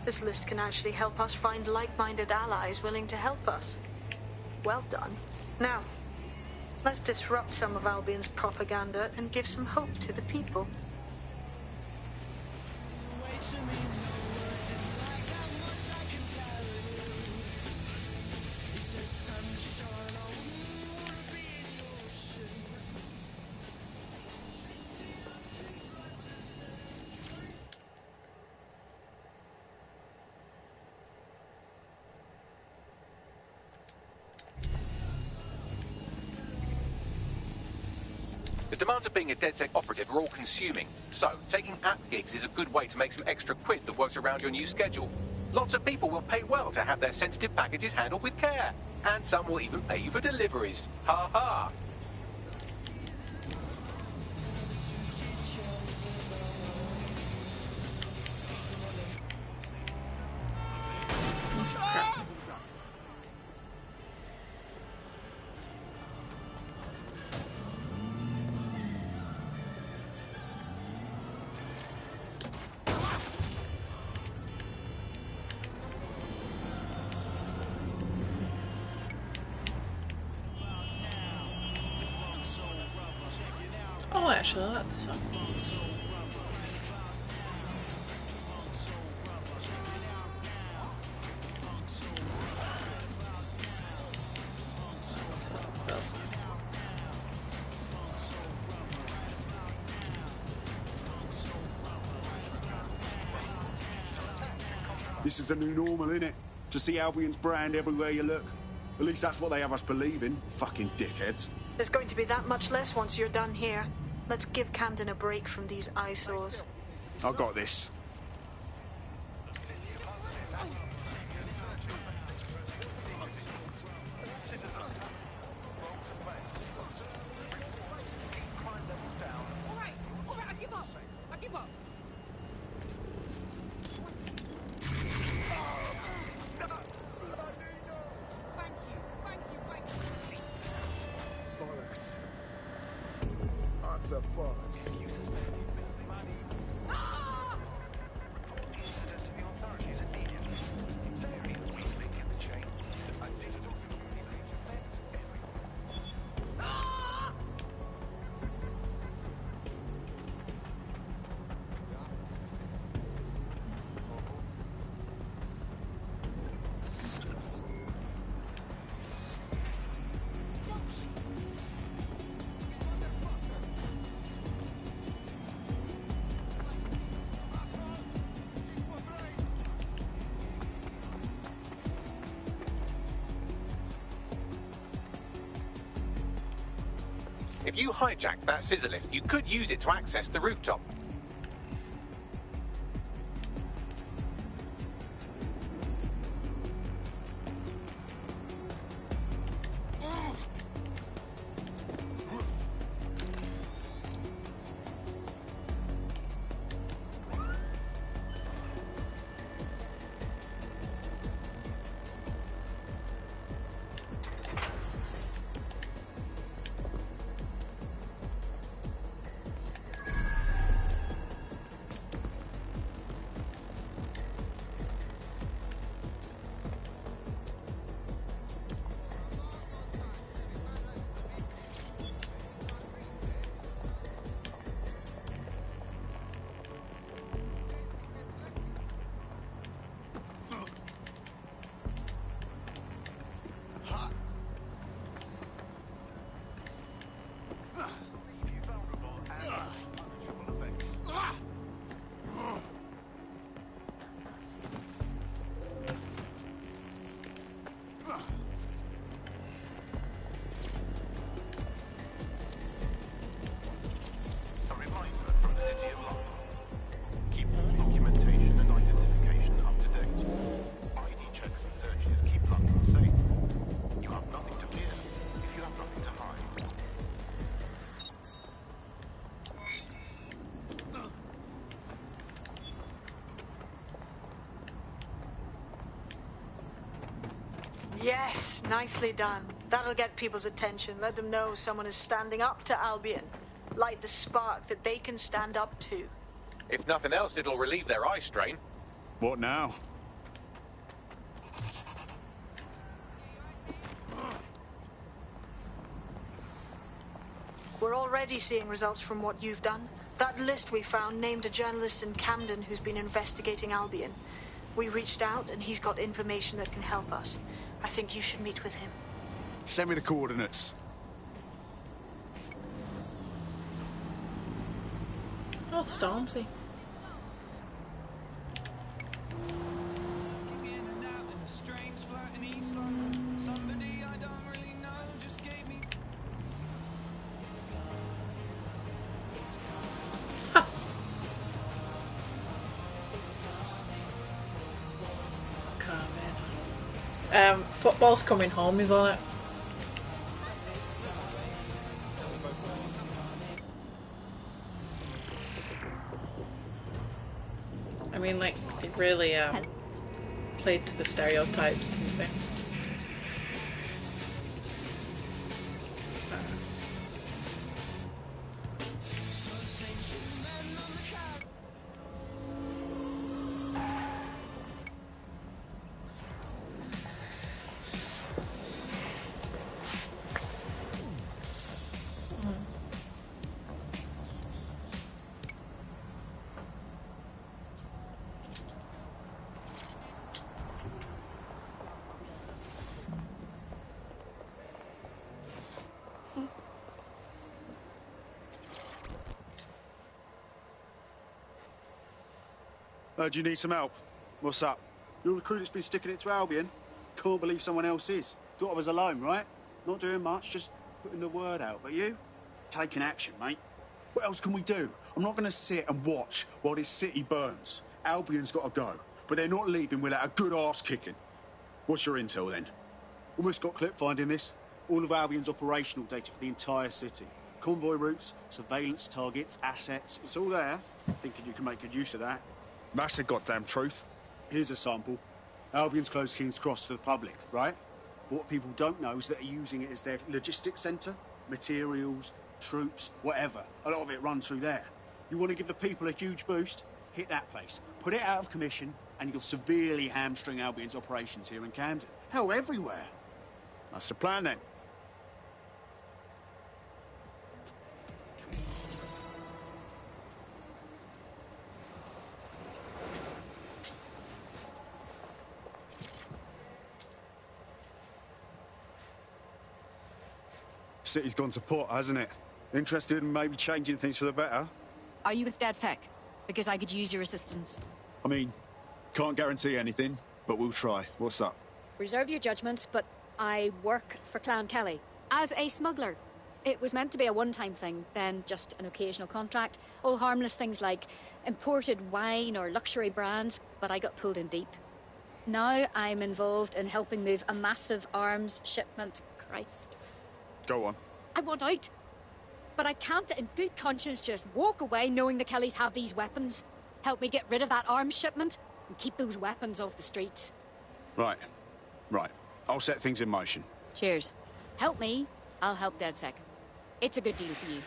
[SPEAKER 6] This list can actually help us find like-minded allies willing to help us. Well done. Now, let's disrupt some of Albion's propaganda and give some hope to the people.
[SPEAKER 11] The demands of being a DedSec operative are all-consuming, so taking app gigs is a good way to make some extra quid that works around your new schedule. Lots of people will pay well to have their sensitive packages handled with care, and some will even pay you for deliveries. Ha ha!
[SPEAKER 1] Oh, actually, I like the song.
[SPEAKER 8] This is the new normal, innit? To see Albion's brand everywhere you look. At least that's what they have us believe in. Fucking dickheads.
[SPEAKER 6] There's going to be that much less once you're done here. Let's give Camden a break from these eyesores.
[SPEAKER 8] I got this.
[SPEAKER 11] If you hijacked that scissor lift, you could use it to access the rooftop.
[SPEAKER 6] Yes, nicely done. That'll get people's attention. Let them know someone is standing up to Albion. Light the spark that they can stand up to.
[SPEAKER 11] If nothing else, it'll relieve their eye strain.
[SPEAKER 8] What now?
[SPEAKER 6] We're already seeing results from what you've done. That list we found named a journalist in Camden who's been investigating Albion. We reached out and he's got information that can help us. I think you should meet with him.
[SPEAKER 8] Send me the coordinates.
[SPEAKER 1] Oh, Stormzy. Football's Coming Home is on it. I mean, like, it really played to the stereotypes and things.
[SPEAKER 8] Do you need some help? What's up? You're the crew that's been sticking it to Albion? Can't believe someone else is. Thought I was alone, right? Not doing much, just putting the word out. But you? Taking action, mate. What else can we do? I'm not going to sit and watch while this city burns. Albion's got to go, but they're not leaving without a good arse kicking. What's your intel, then? Almost got clip finding this. All of Albion's operational data for the entire city. Convoy routes, surveillance targets, assets. It's all there. Thinking you can make good use of that. That's the goddamn truth. Here's a sample. Albion's closed King's Cross to the public, right? But what people don't know is that they're using it as their logistics centre. Materials, troops, whatever. A lot of it runs through there. You want to give the people a huge boost? Hit that place. Put it out of commission, and you'll severely hamstring Albion's operations here in Camden. Hell, everywhere. That's the plan, then. City's gone to pot, hasn't it? Interested in maybe changing things for the better?
[SPEAKER 7] Are you with DedSec? Because I could use your assistance.
[SPEAKER 8] I mean, can't guarantee anything, but we'll try. What's up?
[SPEAKER 7] Reserve your judgment, but I work for Clan Kelly as a smuggler. It was meant to be a one-time thing, then just an occasional contract. All harmless things like imported wine or luxury brands, but I got pulled in deep. Now I'm involved in helping move a massive arms shipment. Christ.
[SPEAKER 8] Go on.
[SPEAKER 7] I want out. But I can't, in good conscience, just walk away knowing the Kellys have these weapons. Help me get rid of that arms shipment and keep those weapons off the streets.
[SPEAKER 8] Right. Right. I'll set things in motion.
[SPEAKER 7] Cheers. Help me, I'll help DedSec. It's a good deal for you.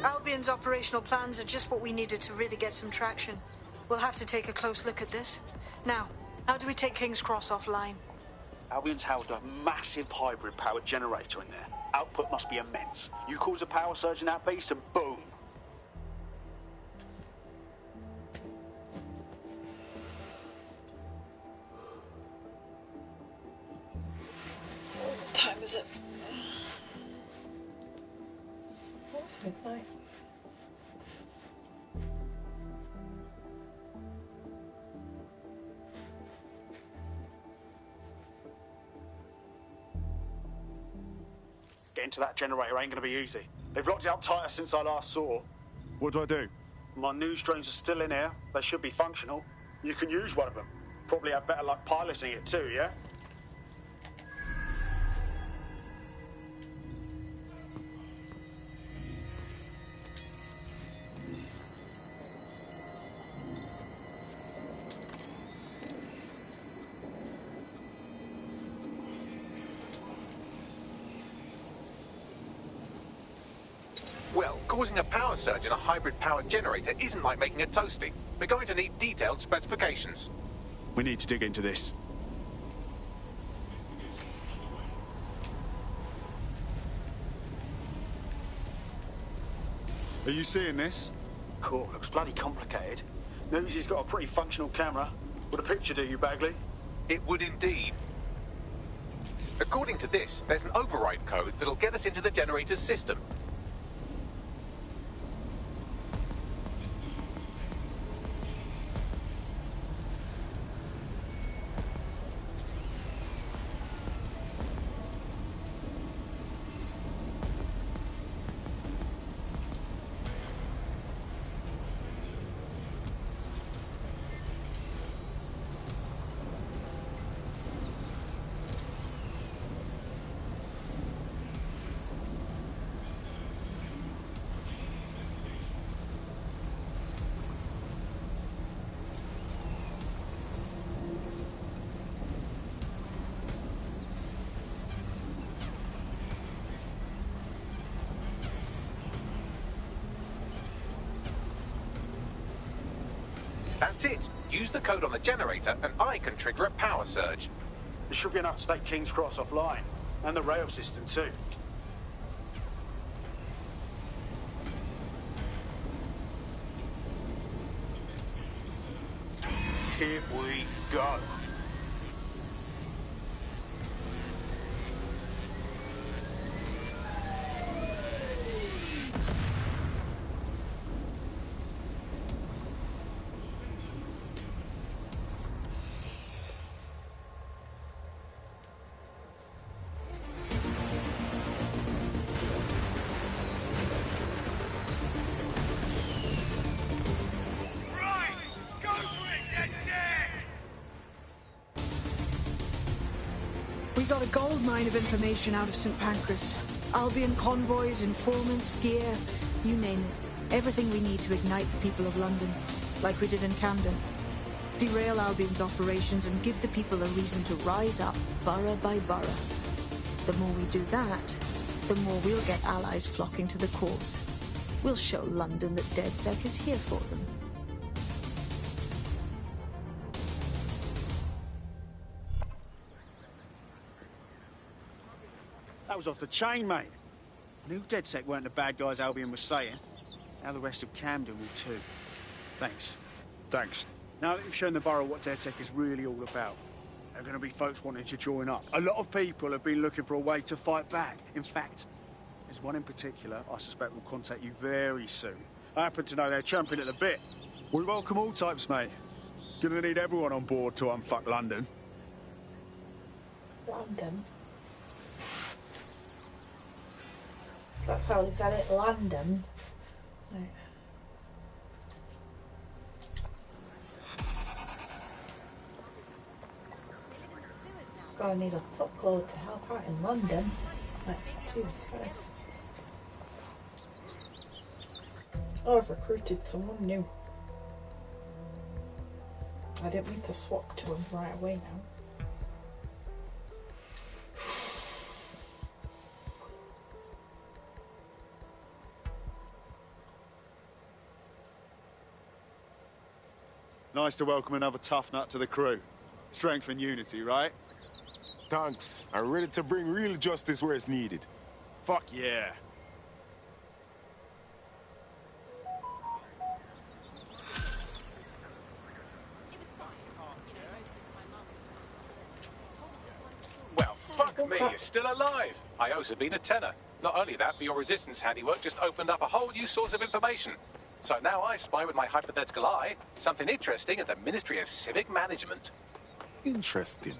[SPEAKER 6] Albion's operational plans are just what we needed to really get some traction. We'll have to take a close look at this. Now, how do we take King's Cross offline?
[SPEAKER 8] Albion's housed a massive hybrid power generator in there. Output must be immense. You cause a power surge in that beast and boom.
[SPEAKER 1] What time is it? What's midnight?
[SPEAKER 8] Getting to that generator ain't gonna be easy. They've locked it up tighter since I last saw. What do I do? My news drones are still in here. They should be functional. You can use one of them. Probably have better luck piloting it too, yeah?
[SPEAKER 11] Well, causing a power surge in a hybrid power generator isn't like making a toasty. We're going to need detailed specifications.
[SPEAKER 8] We need to dig into this. Are you seeing this? Cool, looks bloody complicated. Newsy's got a pretty functional camera. Would a picture do you, Bagley?
[SPEAKER 11] It would indeed. According to this, there's an override code that'll get us into the generator's system. That's it. Use the code on the generator and I can trigger a power surge.
[SPEAKER 8] There should be enough to take King's Cross offline. And the rail system too. Here we go.
[SPEAKER 2] We got a gold mine of information out of St. Pancras. Albion convoys, informants, gear, you name it. Everything we need to ignite the people of London, like we did in Camden. Derail Albion's operations and give the people a reason to rise up, borough by borough. The more we do that, the more we'll get allies flocking to the cause. We'll show London that DedSec is here for them.
[SPEAKER 8] That was off the chain, mate. I knew DedSec weren't the bad guys Albion was saying. Now the rest of Camden will too. Thanks. Thanks. Now that you've shown the borough what DedSec is really all about, there are going to be folks wanting to join up. A lot of people have been looking for a way to fight back. In fact, there's one in particular I suspect will contact you very soon. I happen to know they're champing at the bit. We welcome all types, mate. Gonna need everyone on board to unfuck London.
[SPEAKER 1] London? That's how they said it, London. Right. Gonna need a fuckload to help out in London. Like, Jesus Christ. Oh, I've recruited someone new. I didn't mean to swap to him right away now.
[SPEAKER 8] Nice to welcome another tough nut to the crew. Strength and unity, right?
[SPEAKER 10] Thanks. I'm ready to bring real justice where it's needed.
[SPEAKER 8] Fuck yeah.
[SPEAKER 11] Well, fuck me, you're still alive. I owes have been a tenner. Not only that, but your resistance handiwork just opened up a whole new source of information. So now I spy with my hypothetical eye something interesting at the Ministry of Civic Management.
[SPEAKER 10] Interesting.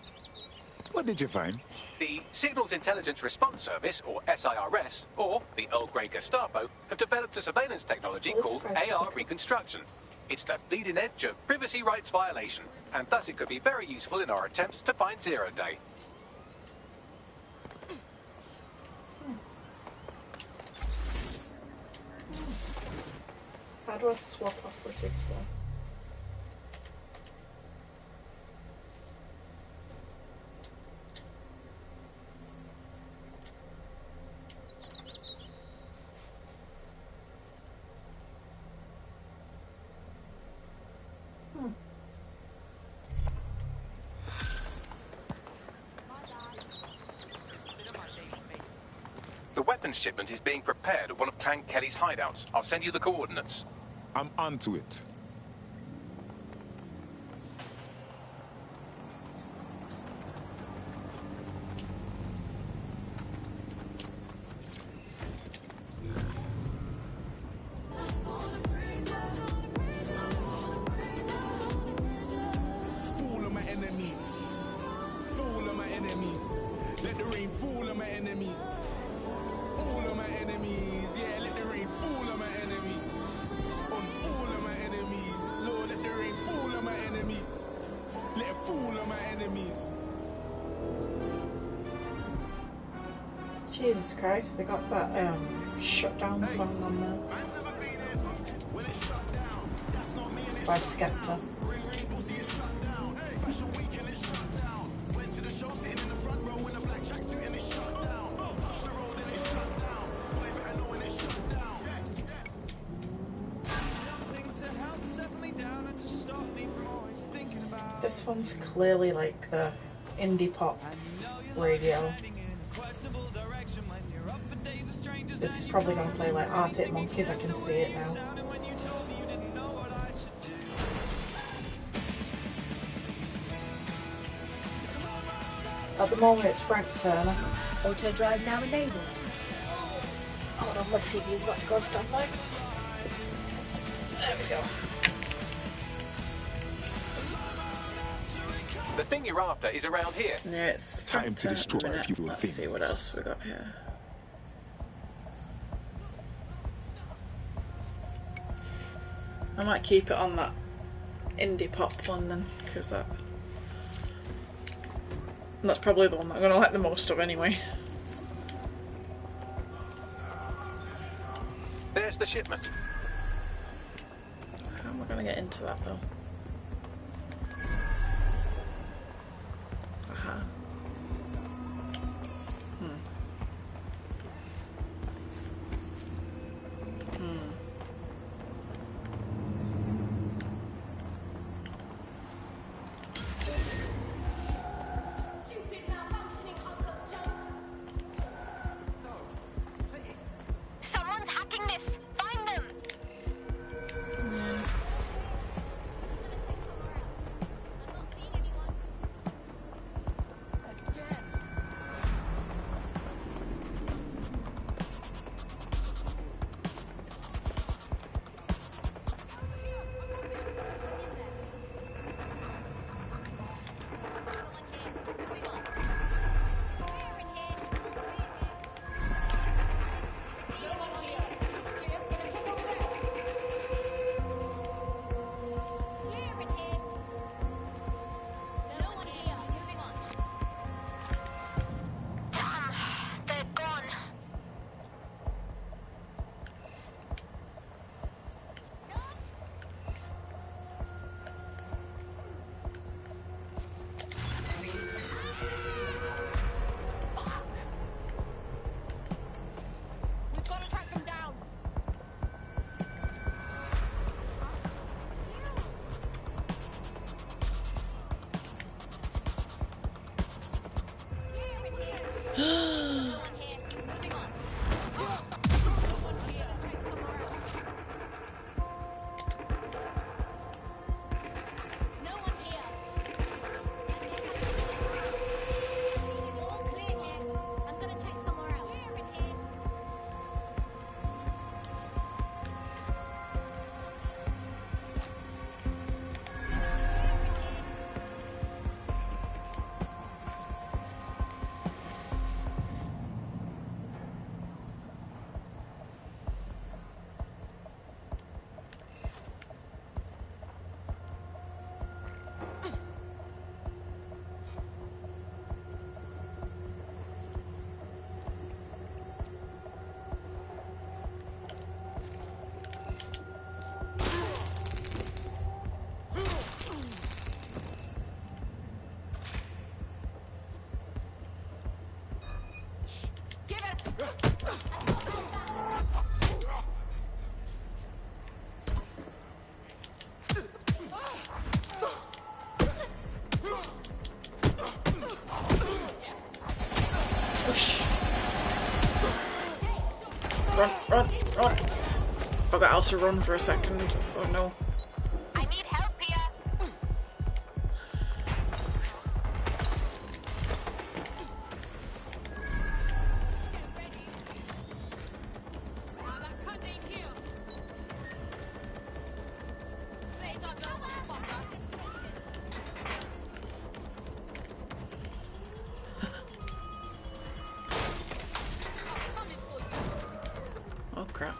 [SPEAKER 10] What did you find?
[SPEAKER 11] The Signals Intelligence Response Service, or SIRS, or the Earl Grey Gestapo, have developed a surveillance technology called AR Reconstruction. It's the bleeding edge of privacy rights violation, and thus it could be very useful in our attempts to find Zero Day.
[SPEAKER 1] How do I swap operatives then?
[SPEAKER 11] The weapons shipment is being prepared at one of Clan Kelly's hideouts. I'll send you the coordinates.
[SPEAKER 10] I'm onto it.
[SPEAKER 13] Fool of my enemies. Fool of my enemies. Let the rain fool of my enemies. All of my enemies. Yeah, let the rain fool of my enemies. On all of my enemies. Lord, let the rain fool of my enemies. Let it fool of my enemies.
[SPEAKER 1] Jesus Christ, they got that shutdown song on there by Skepta.
[SPEAKER 5] Something to help settle me down and to stop me
[SPEAKER 1] This one's clearly like the indie pop radio. This is probably going to play like Arctic Monkeys, I can see it now. At the moment it's Frank Turner.
[SPEAKER 2] Auto drive now enabled.
[SPEAKER 1] Hold on, my TV's about to go standby. There we go.
[SPEAKER 11] The thing you're after is around here.
[SPEAKER 1] Yeah, it's
[SPEAKER 10] time to destroy a few
[SPEAKER 1] Let's
[SPEAKER 10] things.
[SPEAKER 1] see what else we got here. I might keep it on that indie pop one then, because that's probably the one that I'm going to like the most of anyway.
[SPEAKER 11] There's the shipment.
[SPEAKER 1] How am I going to get into that though? Aha.
[SPEAKER 17] Someone's hacking this! Find them!
[SPEAKER 1] Run, run, run! I got Elsa run for a second. Oh no.
[SPEAKER 17] I need help here.
[SPEAKER 1] Oh crap.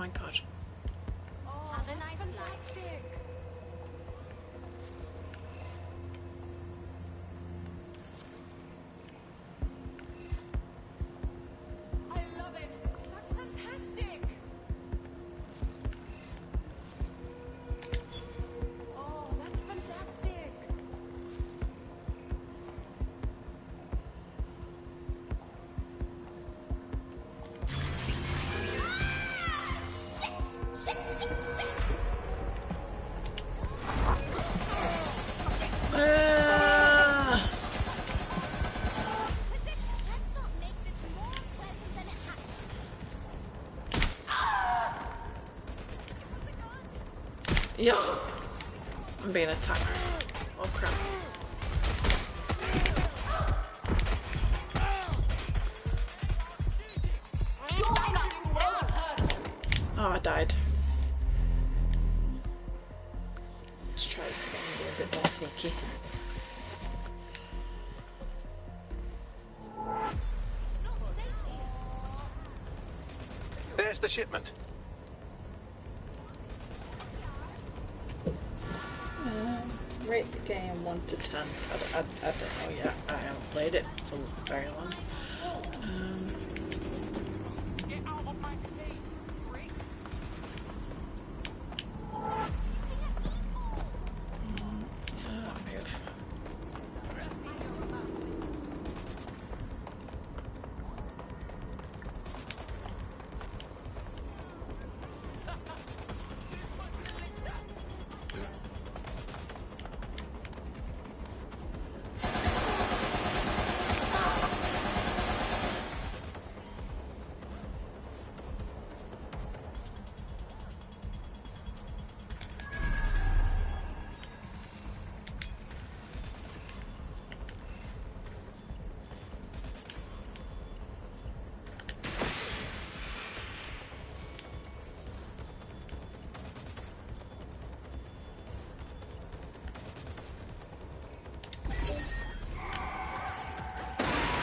[SPEAKER 1] my god.
[SPEAKER 17] Have a nice fantastic.
[SPEAKER 19] I love it. That's fantastic. Oh, that's fantastic.
[SPEAKER 1] Yo, I'm being attacked. Oh crap. Oh, I died. Let's try this again and be a bit more sneaky.
[SPEAKER 11] There's the shipment.
[SPEAKER 1] Rate the game 1 to 10. I don't know yet. I haven't played it for very long.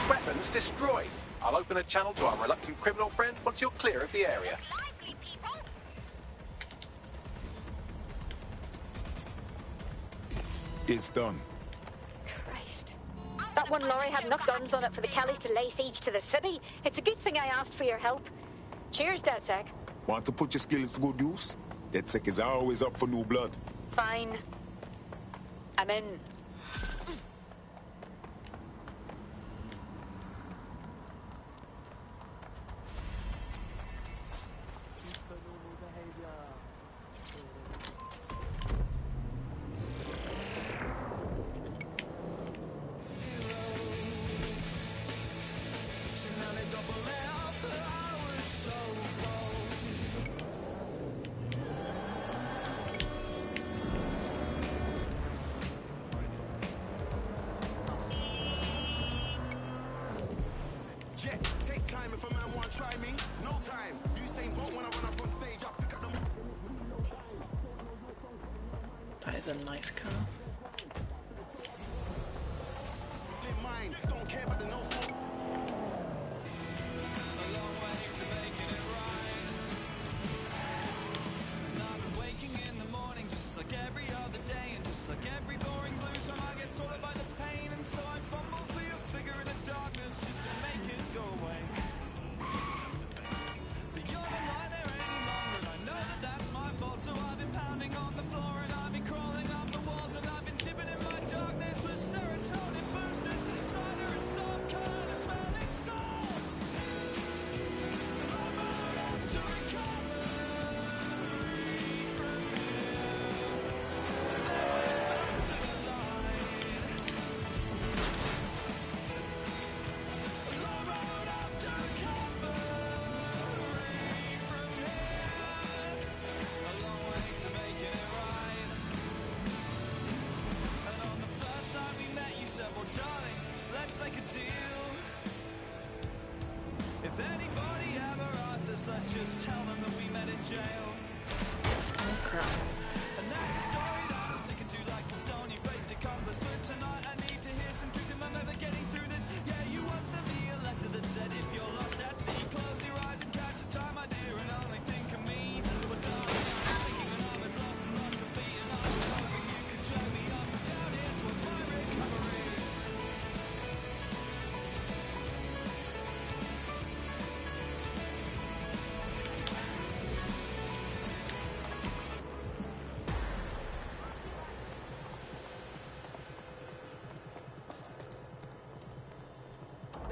[SPEAKER 11] Weapons destroyed. I'll open a channel to our reluctant criminal friend once you're clear of the area.
[SPEAKER 10] It's done.
[SPEAKER 4] Christ. That one lorry had enough guns on it for the Kellys to lay siege to the city. It's a good thing I asked for your help. Cheers, DedSec.
[SPEAKER 10] Want to put your skills to good use? DedSec is always up for new blood.
[SPEAKER 4] Fine. I'm in.
[SPEAKER 13] Take time if a man want to try me. No time. Usain Bolt when I run up on stage, I pick up the.
[SPEAKER 1] That is a nice car.
[SPEAKER 13] Mind, don't care about the no smoke.
[SPEAKER 5] A long way to making it right. And I've been waking in the morning just like every other day, and just like every boring blue song, I get swallowed by the pain, and so I fumble through your figure in the darkness just to make it go away. But you're not lying there any longer, and I know that that's my fault. So I've been pounding on the floor, and I've been crawling up the walls, and I've been dipping in my darkness with serotonin boosters, cider and some kind.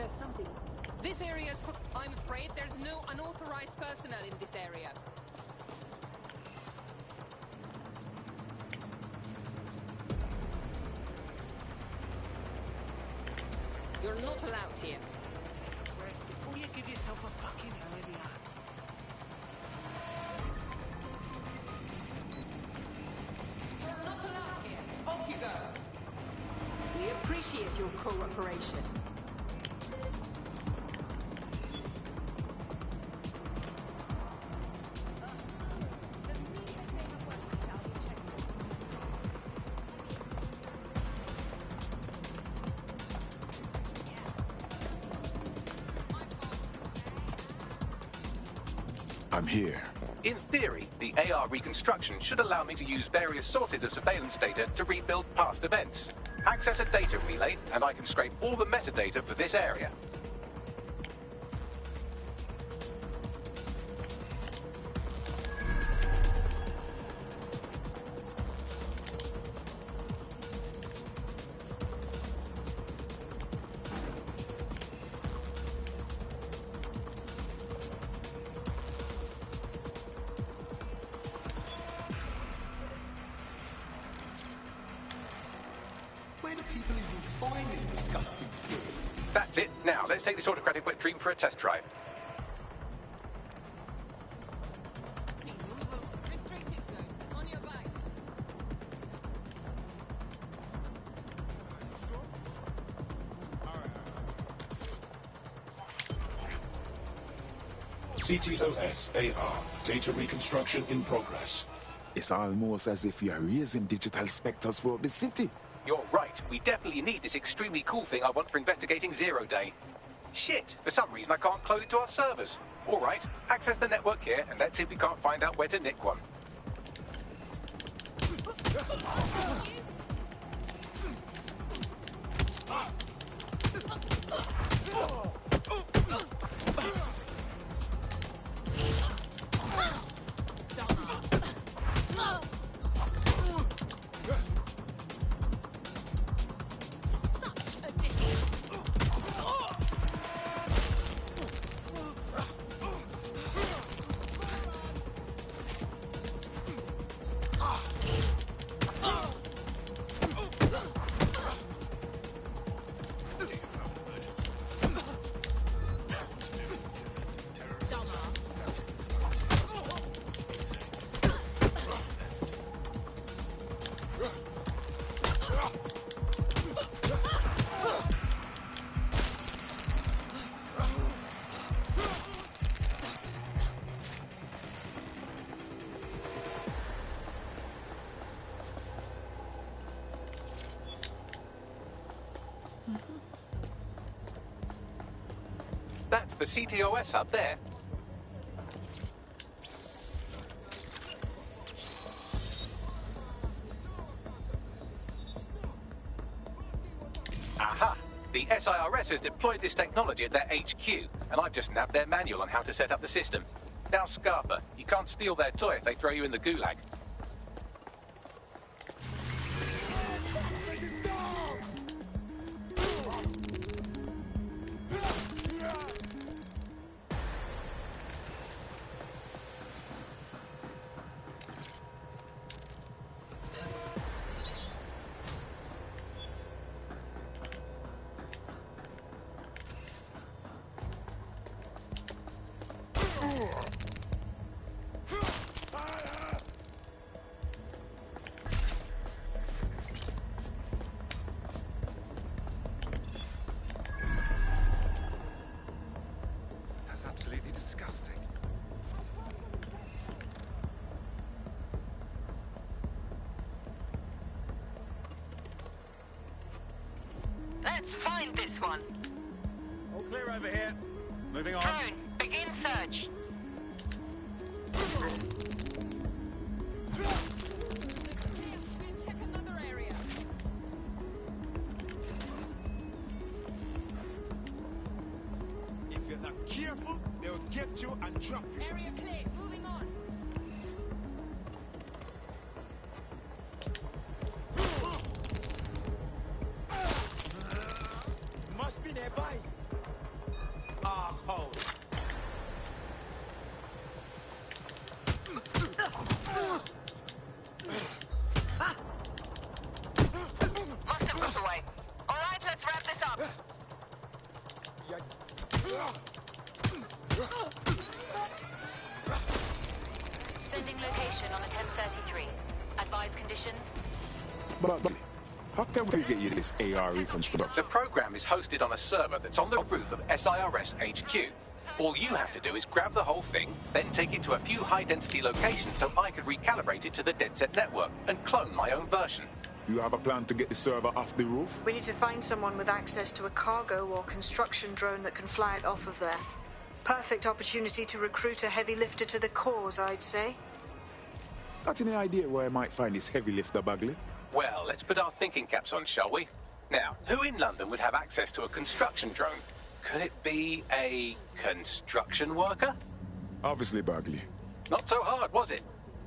[SPEAKER 12] There's something. This area's for... I'm afraid there's no unauthorized personnel in this area. You're not allowed here.
[SPEAKER 19] Rest before you give yourself a fucking early on.
[SPEAKER 12] You're not allowed here. Off you go. We appreciate your cooperation.
[SPEAKER 10] I'm here.
[SPEAKER 11] In theory, the AR reconstruction should allow me to use various sources of surveillance data to rebuild past events. Access a data relay, and I can scrape all the metadata for this area.
[SPEAKER 16] Where do people even find this disgusting filth?
[SPEAKER 11] That's it. Now, let's take this autocratic wet dream for a test drive.
[SPEAKER 12] Restricted zone. On your back.
[SPEAKER 23] CTOS AR. Data reconstruction in progress.
[SPEAKER 10] It's almost as if you're raising digital specters for the city.
[SPEAKER 11] You're right. We definitely need this extremely cool thing I want for investigating Zero Day. Shit, for some reason I can't clone it to our servers. All right, access the network here, and let's see if we can't find out where to nick one. That's the CTOS up there. Aha! The SIRS has deployed this technology at their HQ, and I've just nabbed their manual on how to set up the system. Now, Scarpa, you can't steal their toy if they throw you in the gulag.
[SPEAKER 16] That's absolutely disgusting.
[SPEAKER 15] Let's find this one.
[SPEAKER 8] All clear over here. Moving on.
[SPEAKER 15] Drone, begin search.
[SPEAKER 12] Check another area.
[SPEAKER 16] If you're not careful, they'll get you and drop you.
[SPEAKER 12] Area clear. Moving on.
[SPEAKER 16] Must be nearby.
[SPEAKER 15] revised conditions?
[SPEAKER 10] But how can we get you this AR reconstruction?
[SPEAKER 11] The program is hosted on a server that's on the roof of SIRS HQ. All you have to do is grab the whole thing, then take it to a few high-density locations so I can recalibrate it to the DedSec network and clone my own version.
[SPEAKER 10] You have a plan to get the server off the roof?
[SPEAKER 6] We need to find someone with access to a cargo or construction drone that can fly it off of there. Perfect opportunity to recruit a heavy lifter to the cause, I'd say.
[SPEAKER 10] Got any idea where I might find this heavy lifter, Bagley?
[SPEAKER 11] Well, let's put our thinking caps on, shall we? Now, who in London would have access to a construction drone? Could it be a construction worker?
[SPEAKER 10] Obviously, Bagley.
[SPEAKER 11] Not so hard, was it?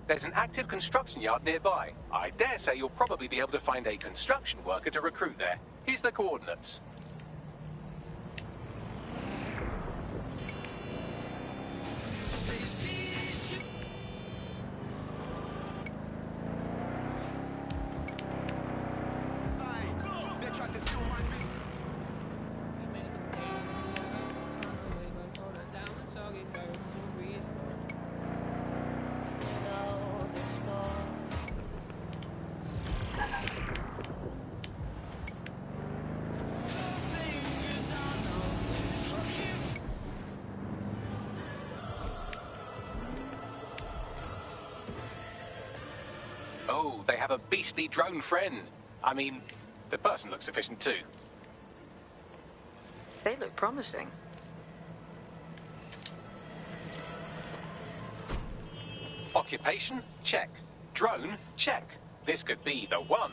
[SPEAKER 11] There's an active construction yard nearby. I dare say you'll probably be able to find a construction worker to recruit there. Here's the coordinates. Oh, they have a beastly drone friend. I mean, the person looks efficient too.
[SPEAKER 6] They look promising.
[SPEAKER 11] Occupation? Check. Drone? Check. This could be the one.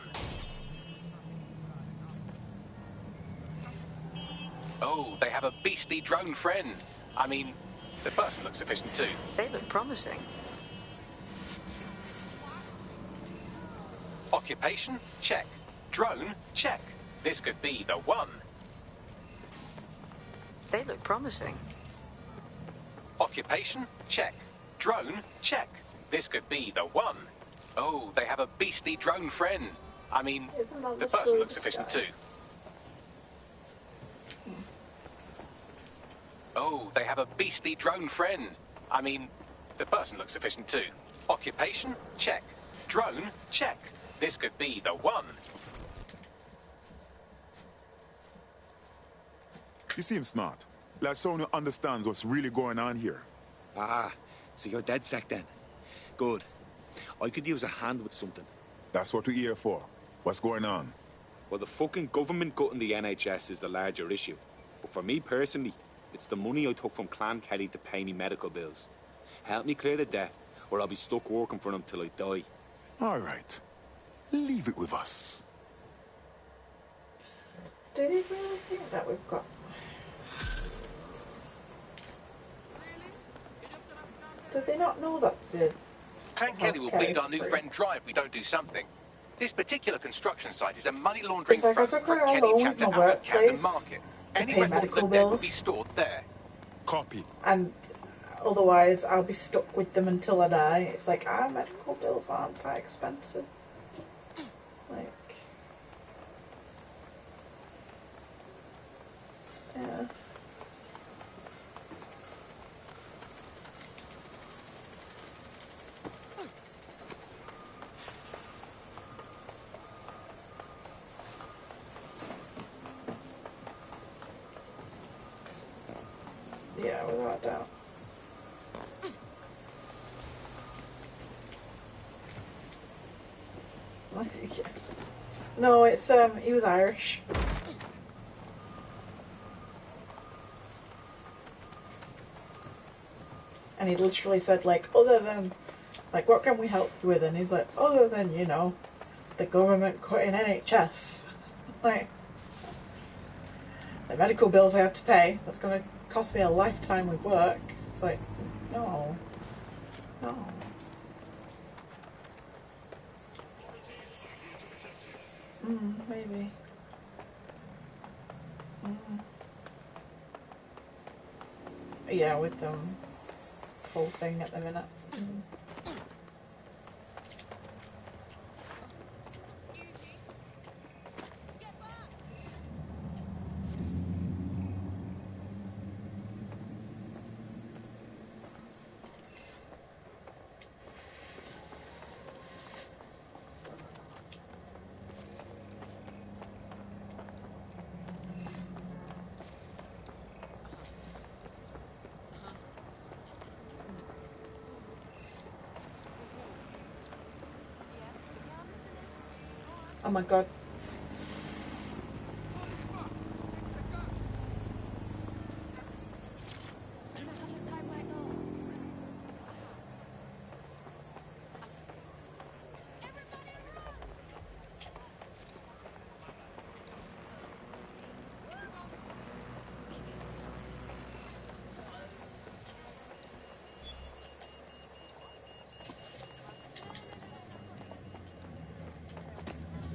[SPEAKER 11] Oh, they have a beastly drone friend. I mean, the person looks efficient too.
[SPEAKER 6] They look promising.
[SPEAKER 11] Occupation? Check. Drone? Check. This could be the one.
[SPEAKER 6] They look promising.
[SPEAKER 11] Occupation? Check. Drone? Check. This could be the one. Oh, they have a beastly drone friend. I mean, the person looks efficient too. Oh, they have a beastly drone friend. I mean, the person looks efficient too. Occupation? Check. Drone? Check. This could be the one.
[SPEAKER 10] You seem smart. Like someone who understands what's really going on here.
[SPEAKER 3] Ah, so you're DedSec then. Good. I could use a hand with something.
[SPEAKER 10] That's what we're here for. What's going on?
[SPEAKER 3] Well, the fucking government gutting the NHS is the larger issue. But for me personally, it's the money I took from Clan Kelly to pay me medical bills. Help me clear the debt, or I'll be stuck working for them till I die.
[SPEAKER 10] All right. Leave it with us.
[SPEAKER 1] Do they really think that we've got... Do they not know that the...
[SPEAKER 11] Clan Kelly will bleed our new friend dry if we don't do something. This particular construction site is a money laundering
[SPEAKER 1] It's like I
[SPEAKER 11] front
[SPEAKER 1] took
[SPEAKER 11] for
[SPEAKER 1] her
[SPEAKER 11] a Kelly
[SPEAKER 1] alone
[SPEAKER 11] chapter
[SPEAKER 1] with my
[SPEAKER 11] out of Camden
[SPEAKER 1] workplace
[SPEAKER 11] Market.
[SPEAKER 1] to
[SPEAKER 11] Any
[SPEAKER 1] pay
[SPEAKER 11] record of
[SPEAKER 1] medical
[SPEAKER 11] the debt will
[SPEAKER 1] bills.
[SPEAKER 11] be stored there.
[SPEAKER 10] Copy.
[SPEAKER 1] And otherwise I'll be stuck with them until I die. It's like, medical bills aren't that expensive. Like... Yeah. Yeah, without a doubt. No, it's he was Irish. And he literally said, like, other than, like, what can we help you with? And he's like, other than, you know, the government cutting NHS. Like, the medical bills I have to pay, that's going to cost me a lifetime with work. It's like, no. No. Maybe. Yeah, with the whole thing at the minute. Oh my god.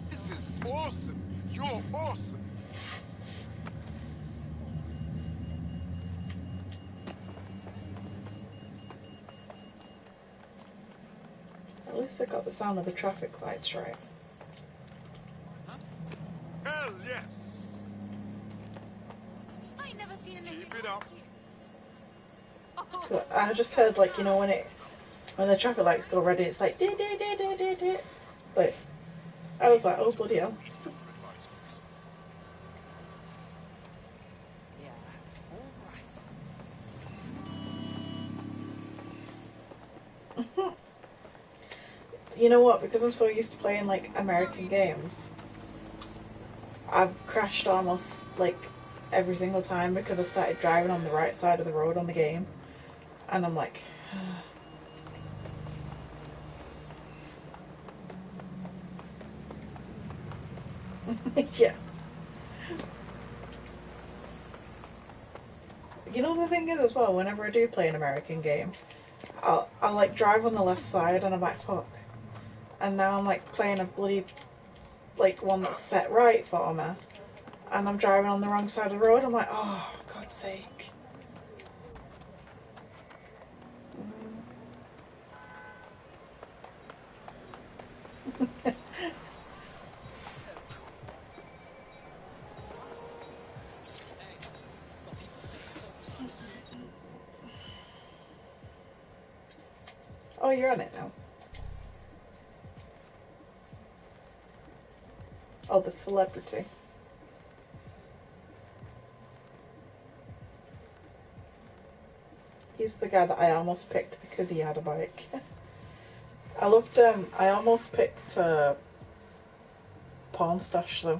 [SPEAKER 13] This is awesome. You're awesome.
[SPEAKER 1] At least they got the sound of the traffic lights right.
[SPEAKER 13] Hell yes.
[SPEAKER 12] I ain't never seen anything.
[SPEAKER 13] Keep it up.
[SPEAKER 1] I just heard, like, you know, when the traffic lights go red, it's like, dee. Like, I was like, oh bloody hell. You know what? Because I'm so used to playing like American games, I've crashed almost like every single time because I started driving on the right side of the road on the game, and I'm like, yeah. You know the thing is as well, whenever I do play an American game, I'll like drive on the left side and I'm like, fuck. And now I'm like playing a bloody like one that's set right for me, and I'm driving on the wrong side of the road. I'm like, oh, God's sake. Oh, you're on it now. Oh, the celebrity. He's the guy that I almost picked because he had a bike. I loved him. I almost picked Porn Stash though.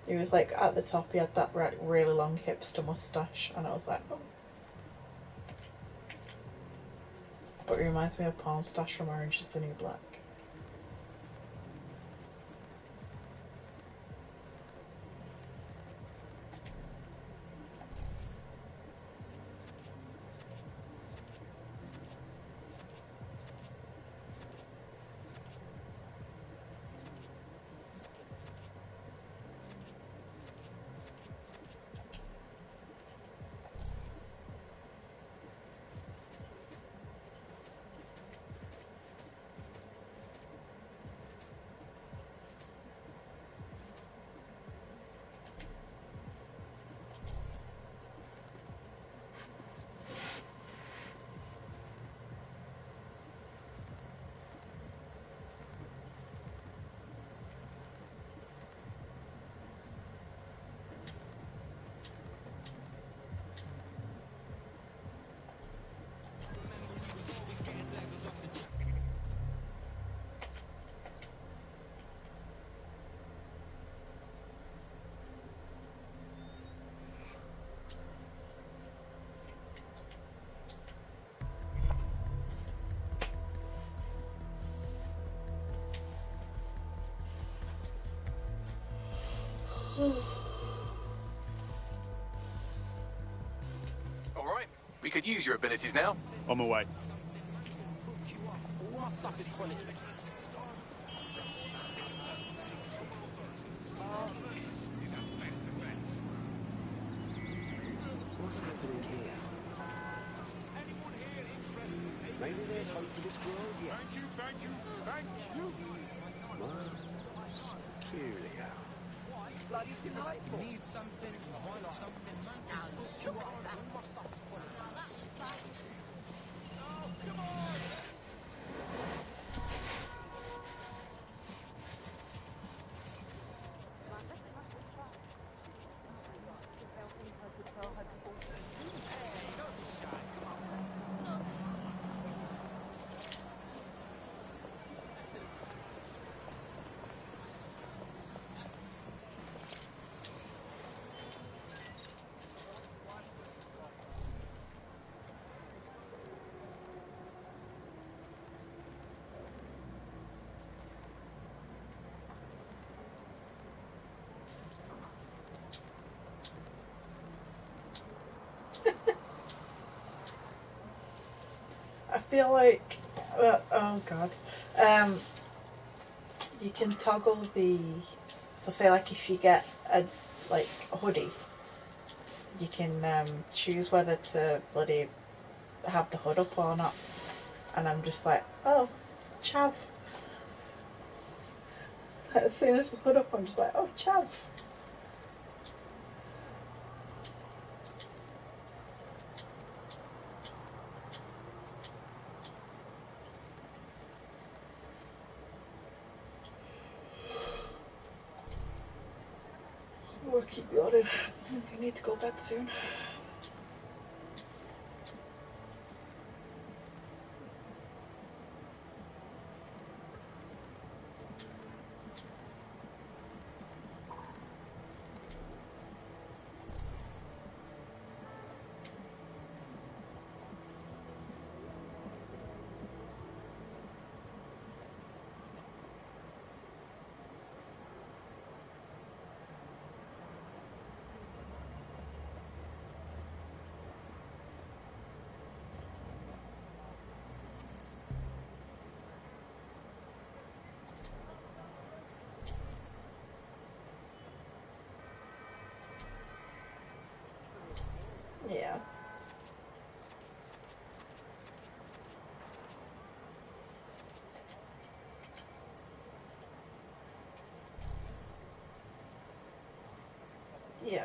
[SPEAKER 1] He was like at the top, he had that really long hipster mustache, and I was like, oh. But it reminds me of Porn Stash from Orange is the New Black.
[SPEAKER 11] All right, we could use your abilities now.
[SPEAKER 8] On my way.
[SPEAKER 19] All my stuff is quality.
[SPEAKER 14] What's happening here? Maybe there's hope for this world yet.
[SPEAKER 13] Thank you.
[SPEAKER 14] Most peculiar.
[SPEAKER 19] Bloody delightful.
[SPEAKER 12] Need something, want something, man.
[SPEAKER 19] Look at that. All my stuff is quality. Oh, come on.
[SPEAKER 1] I feel like, oh god, you can toggle the, so say like if you get a hoodie, you can choose whether to bloody have the hood up or not, and I'm just like, oh, chav. As soon as the hood up, I'm just like, oh, chav. Oh, I keep yawning. I think I need to go to bed soon. Yeah. Yeah.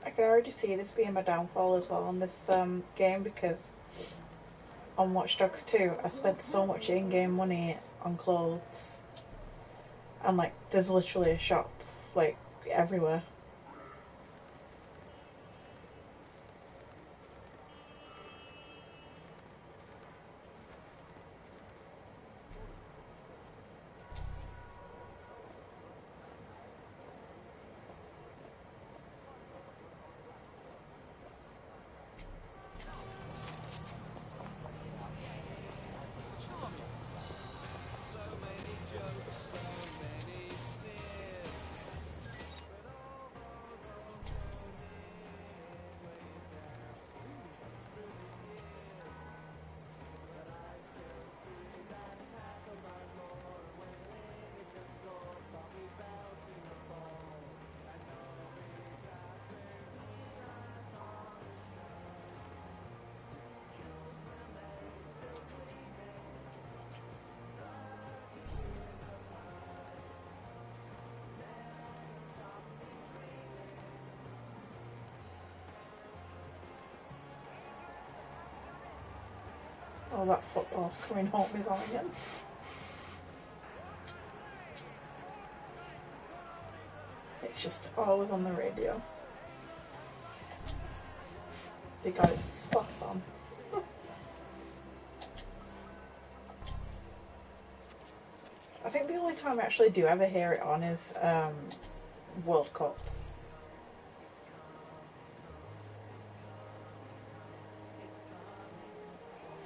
[SPEAKER 1] I can already see this being my downfall as well on this game, because on Watch Dogs 2 I spent so much in-game money on clothes, and like there's literally a shop like everywhere. Oh, that football's coming home is on again. It's just always on the radio. They got it spot on. I think the only time I actually do ever hear it on is World Cup.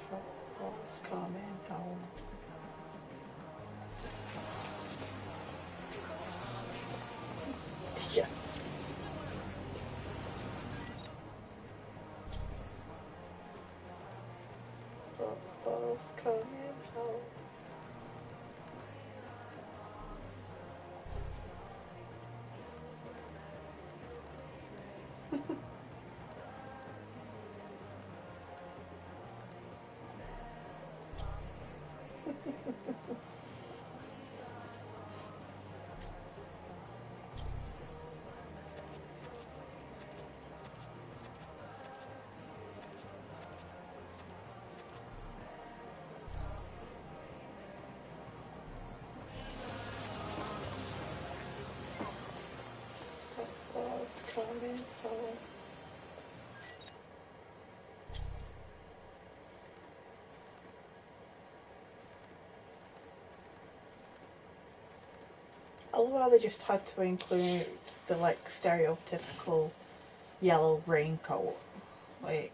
[SPEAKER 1] Football's coming home. Yeah. Football's coming home. I love how they just had to include the like stereotypical yellow raincoat. Like,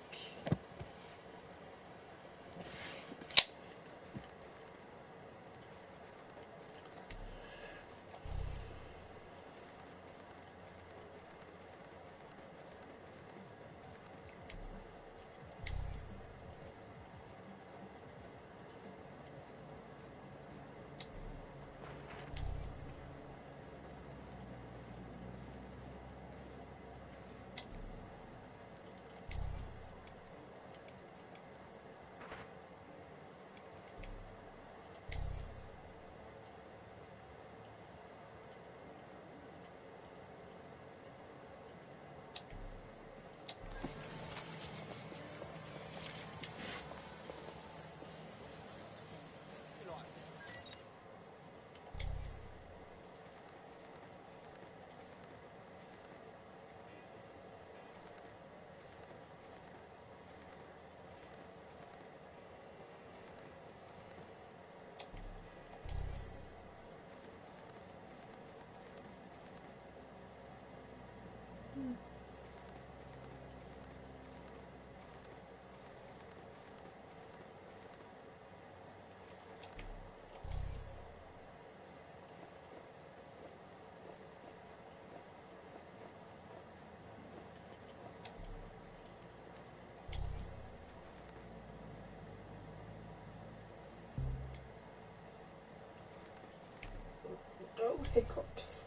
[SPEAKER 1] oh, hiccups.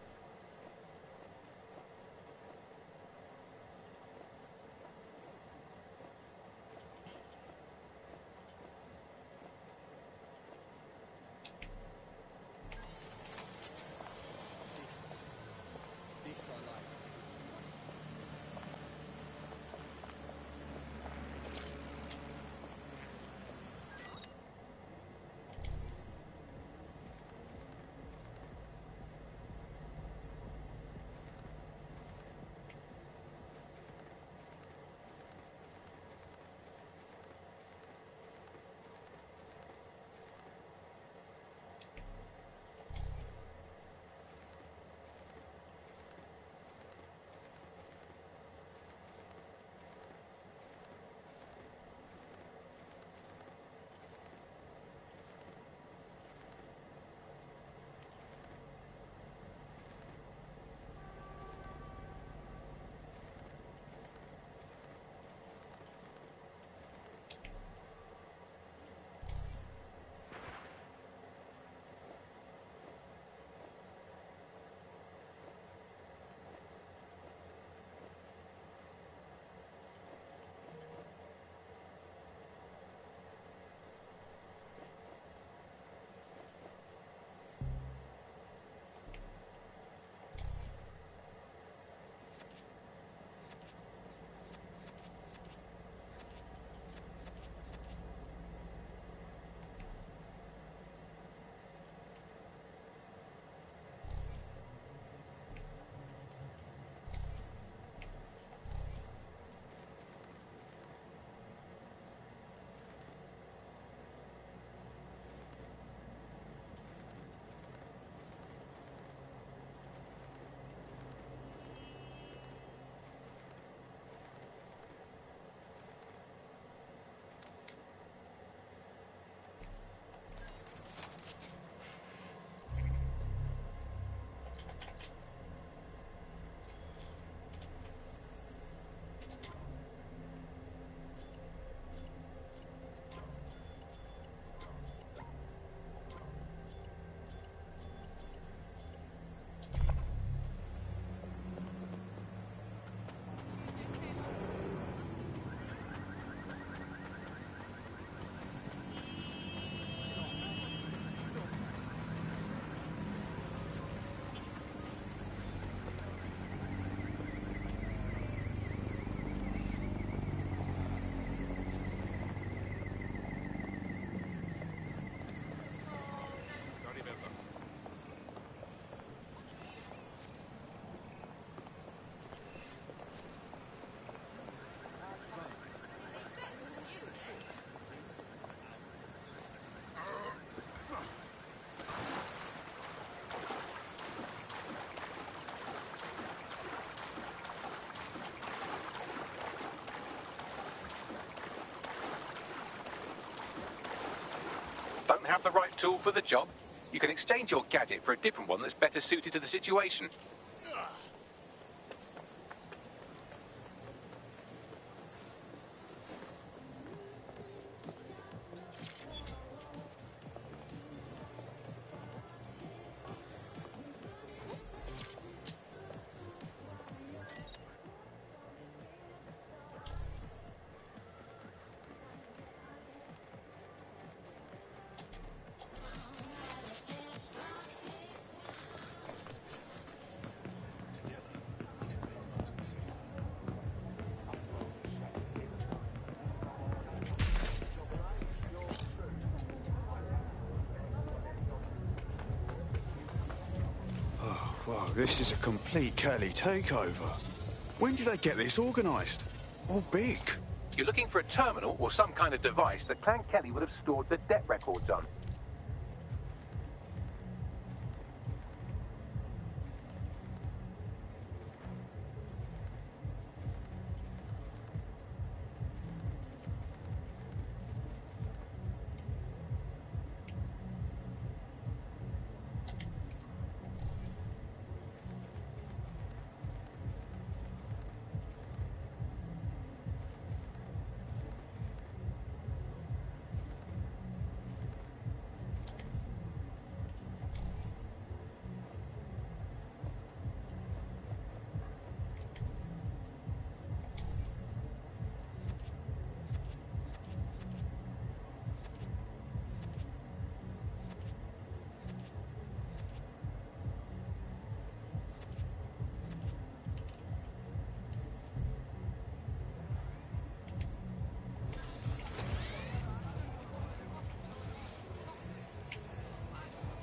[SPEAKER 5] This I like.
[SPEAKER 11] don't have the right tool for the job, you can exchange your gadget for a different one that's better suited to the situation.
[SPEAKER 8] Wow, this is a complete Kelly takeover. When did they get this organised? All big.
[SPEAKER 11] You're looking for a terminal or some kind of device that Clan Kelly would have stored the debt records on.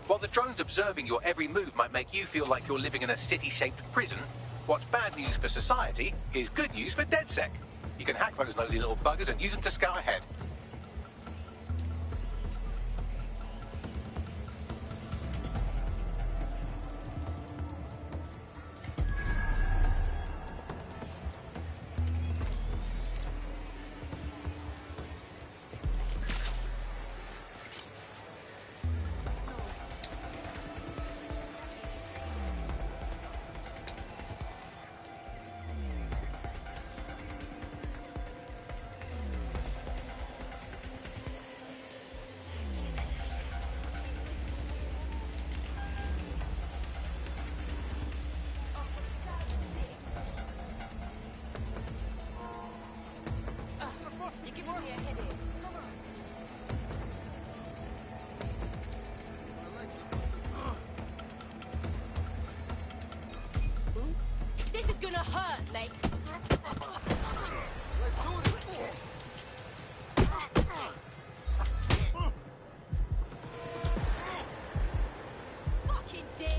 [SPEAKER 11] While the drones observing your every move might make you feel like you're living in a city-shaped prison, what's bad news for society is good news for DedSec. You can hack those nosy little buggers and use them to scout ahead.
[SPEAKER 12] This is gonna hurt, mate. Fucking div.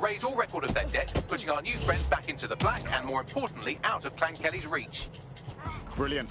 [SPEAKER 11] Raise all record of their debt, putting our new friends back into the black and, more importantly, out of Clan Kelly's reach.
[SPEAKER 8] Brilliant.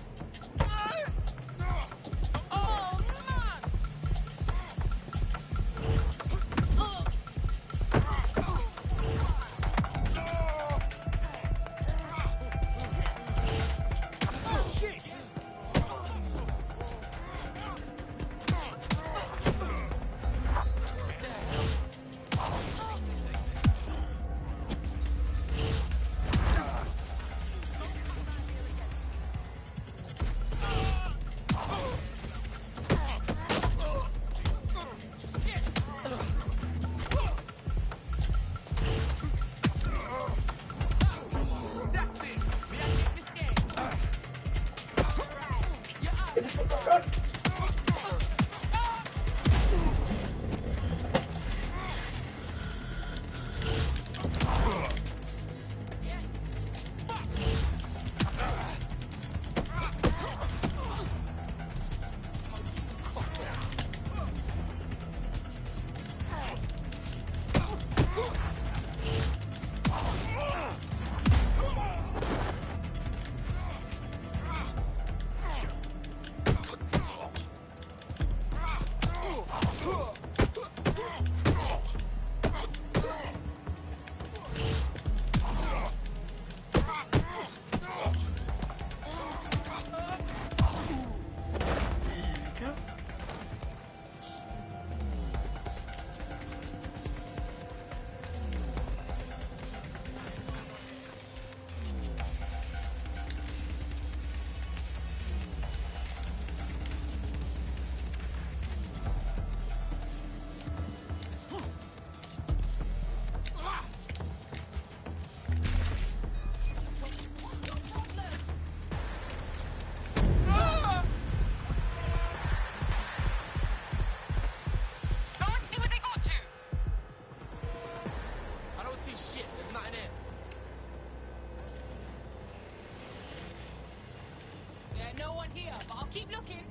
[SPEAKER 12] Keep looking.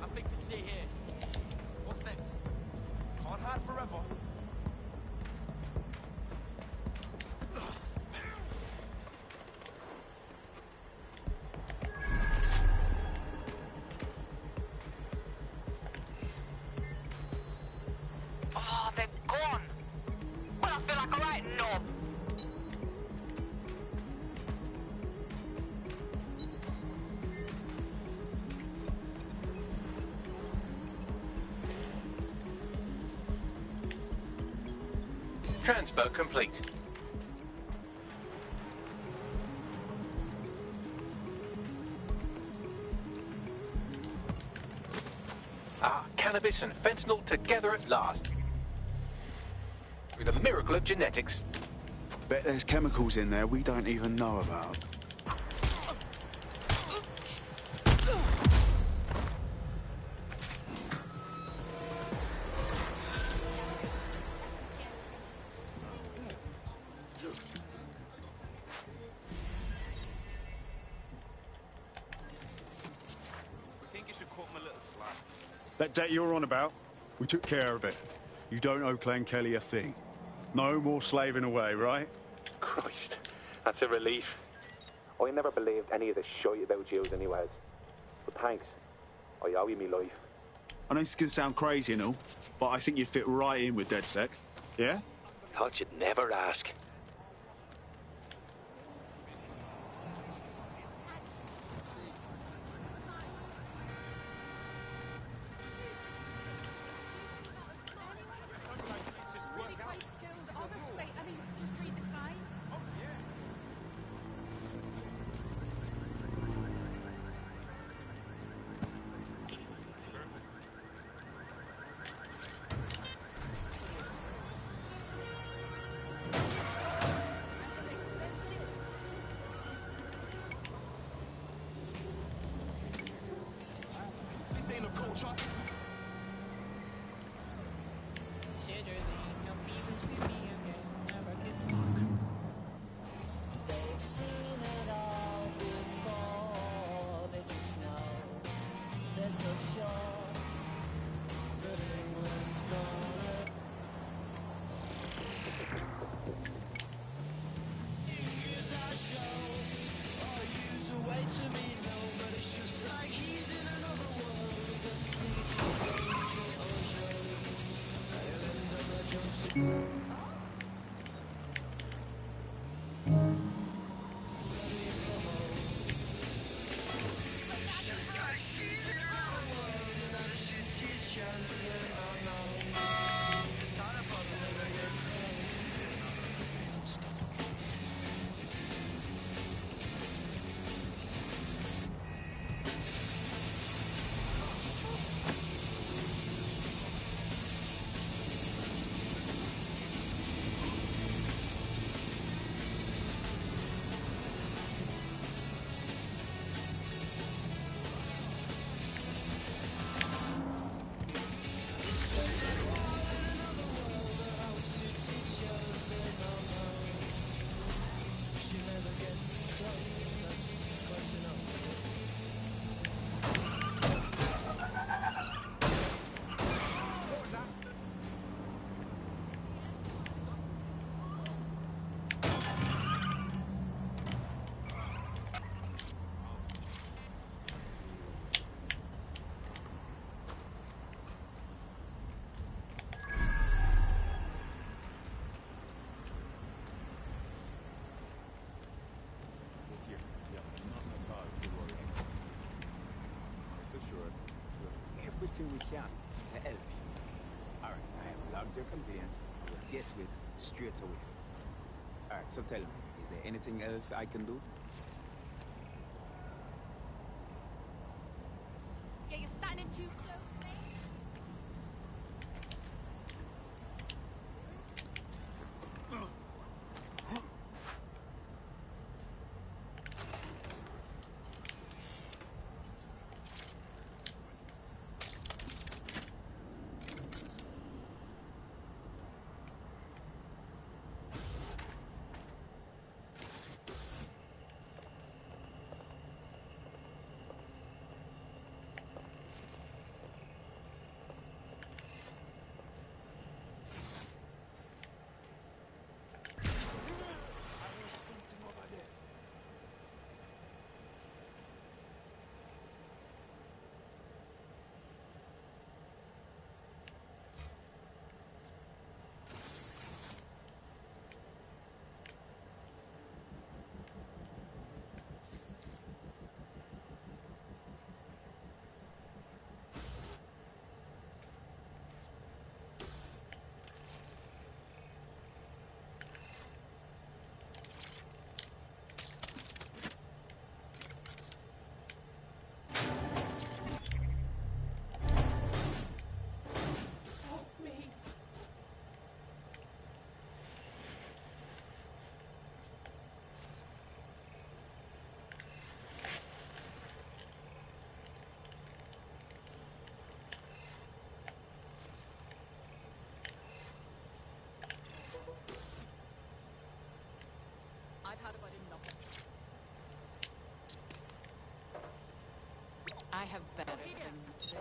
[SPEAKER 5] Nothing to see here. What's next? Can't hide forever.
[SPEAKER 19] Oh, they're gone. Well, I feel like a right knob.
[SPEAKER 11] Transfer complete. Ah, cannabis and fentanyl together at last. Through the miracle of genetics.
[SPEAKER 8] Bet there's chemicals in there we don't even know about.
[SPEAKER 16] I think you should cut him a little slack.
[SPEAKER 8] That debt you're on about, we took care of it. You don't owe Clan Kelly a thing. No more slaving away, right?
[SPEAKER 3] Christ, that's a relief. I never believed any of the shit about you anyways. But thanks. I owe you me life.
[SPEAKER 8] I know it's gonna sound crazy and all, but I think you'd fit right in with DedSec. Yeah?
[SPEAKER 14] Thought you'd never ask.
[SPEAKER 12] Really quite skilled, honestly. I mean, just read the sign.
[SPEAKER 13] This ain't a culture. It's
[SPEAKER 5] They've seen it all before. They just know they're so sure that England's gonna. Here's our show. All use a way to me, no, but it's just like he's in another world. He doesn't see the show. Island of the Johnson.
[SPEAKER 9] Everything we can to help you. Alright, I have logged your complaint. We'll get to it straight away. Alright, so tell me, is there anything else I can do?
[SPEAKER 12] Yeah, you're standing too close, mate. have better things to do.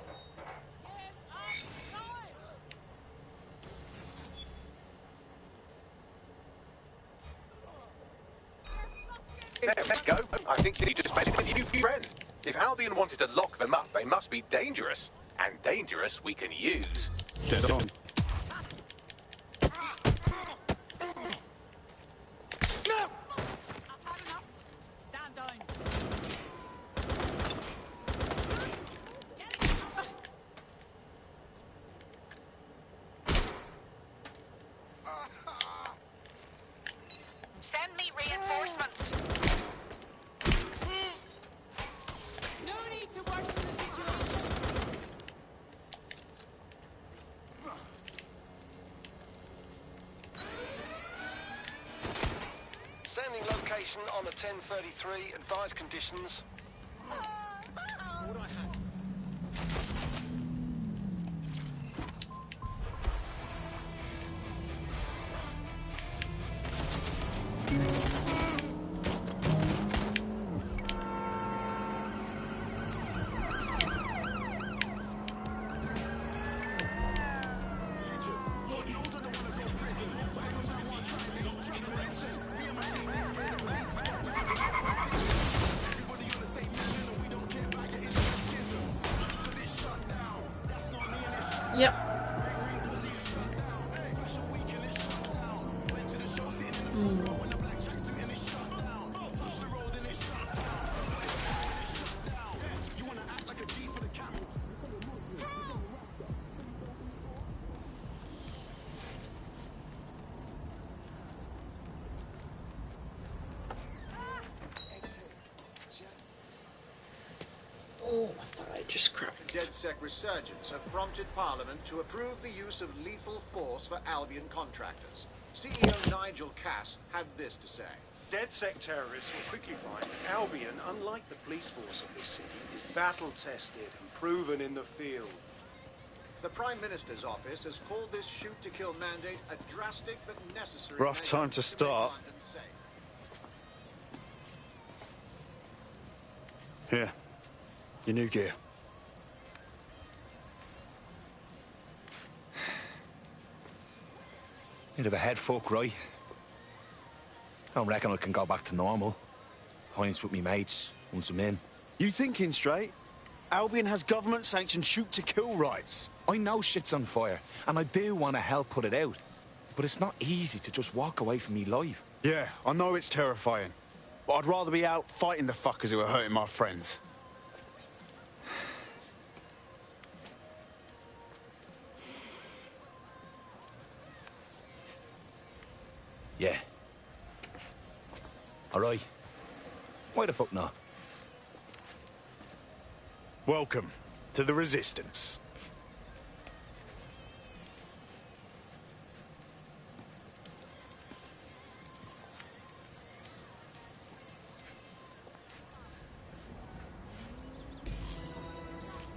[SPEAKER 11] There we go. I think he just made a new friend. If Albion wanted to lock them up, they must be dangerous. And dangerous we can use.
[SPEAKER 8] Dead on.
[SPEAKER 12] Stand down.
[SPEAKER 15] Send me reinforcements.
[SPEAKER 12] No need to worsen the situation.
[SPEAKER 19] Sending location on a 1033. Advised conditions.
[SPEAKER 1] Yep. Oh, my thigh just cracked.
[SPEAKER 18] DedSec resurgence have prompted Parliament to approve the use of lethal force for Albion contractors. CEO Nigel Cass had this to say.
[SPEAKER 21] DedSec terrorists will quickly find that Albion, unlike the police force of this city, is battle-tested and proven in the field.
[SPEAKER 18] The Prime Minister's office has called this shoot-to-kill mandate a drastic but necessary
[SPEAKER 8] Rough
[SPEAKER 18] measure
[SPEAKER 8] time to start.
[SPEAKER 18] make London safe.
[SPEAKER 8] Here. Your new gear.
[SPEAKER 22] Bit of a head fuck, right? Don't reckon I can go back to normal. Pints with me mates, once I'm in.
[SPEAKER 8] You thinking straight? Albion has government-sanctioned shoot-to-kill rights.
[SPEAKER 22] I know shit's on fire, and I do want to help put it out. But it's not easy to just walk away from me life.
[SPEAKER 8] Yeah, I know it's terrifying. But I'd rather be out fighting the fuckers who are hurting my friends.
[SPEAKER 22] Yeah. All right. Why the fuck not?
[SPEAKER 8] Welcome to the Resistance.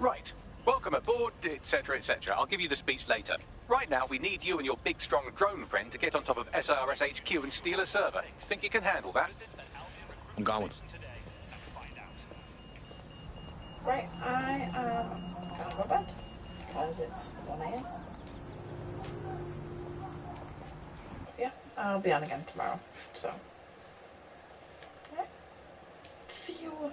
[SPEAKER 11] Right. Welcome aboard, etc., etc. I'll give you the speech later. Right now, we need you and your big, strong drone friend to get on top of SRS HQ and steal a server. Think you can handle that?
[SPEAKER 22] I'm going.
[SPEAKER 1] Right, I am going to go to bed because it's 1 AM. Yeah, I'll be on again tomorrow, so. Right. See you.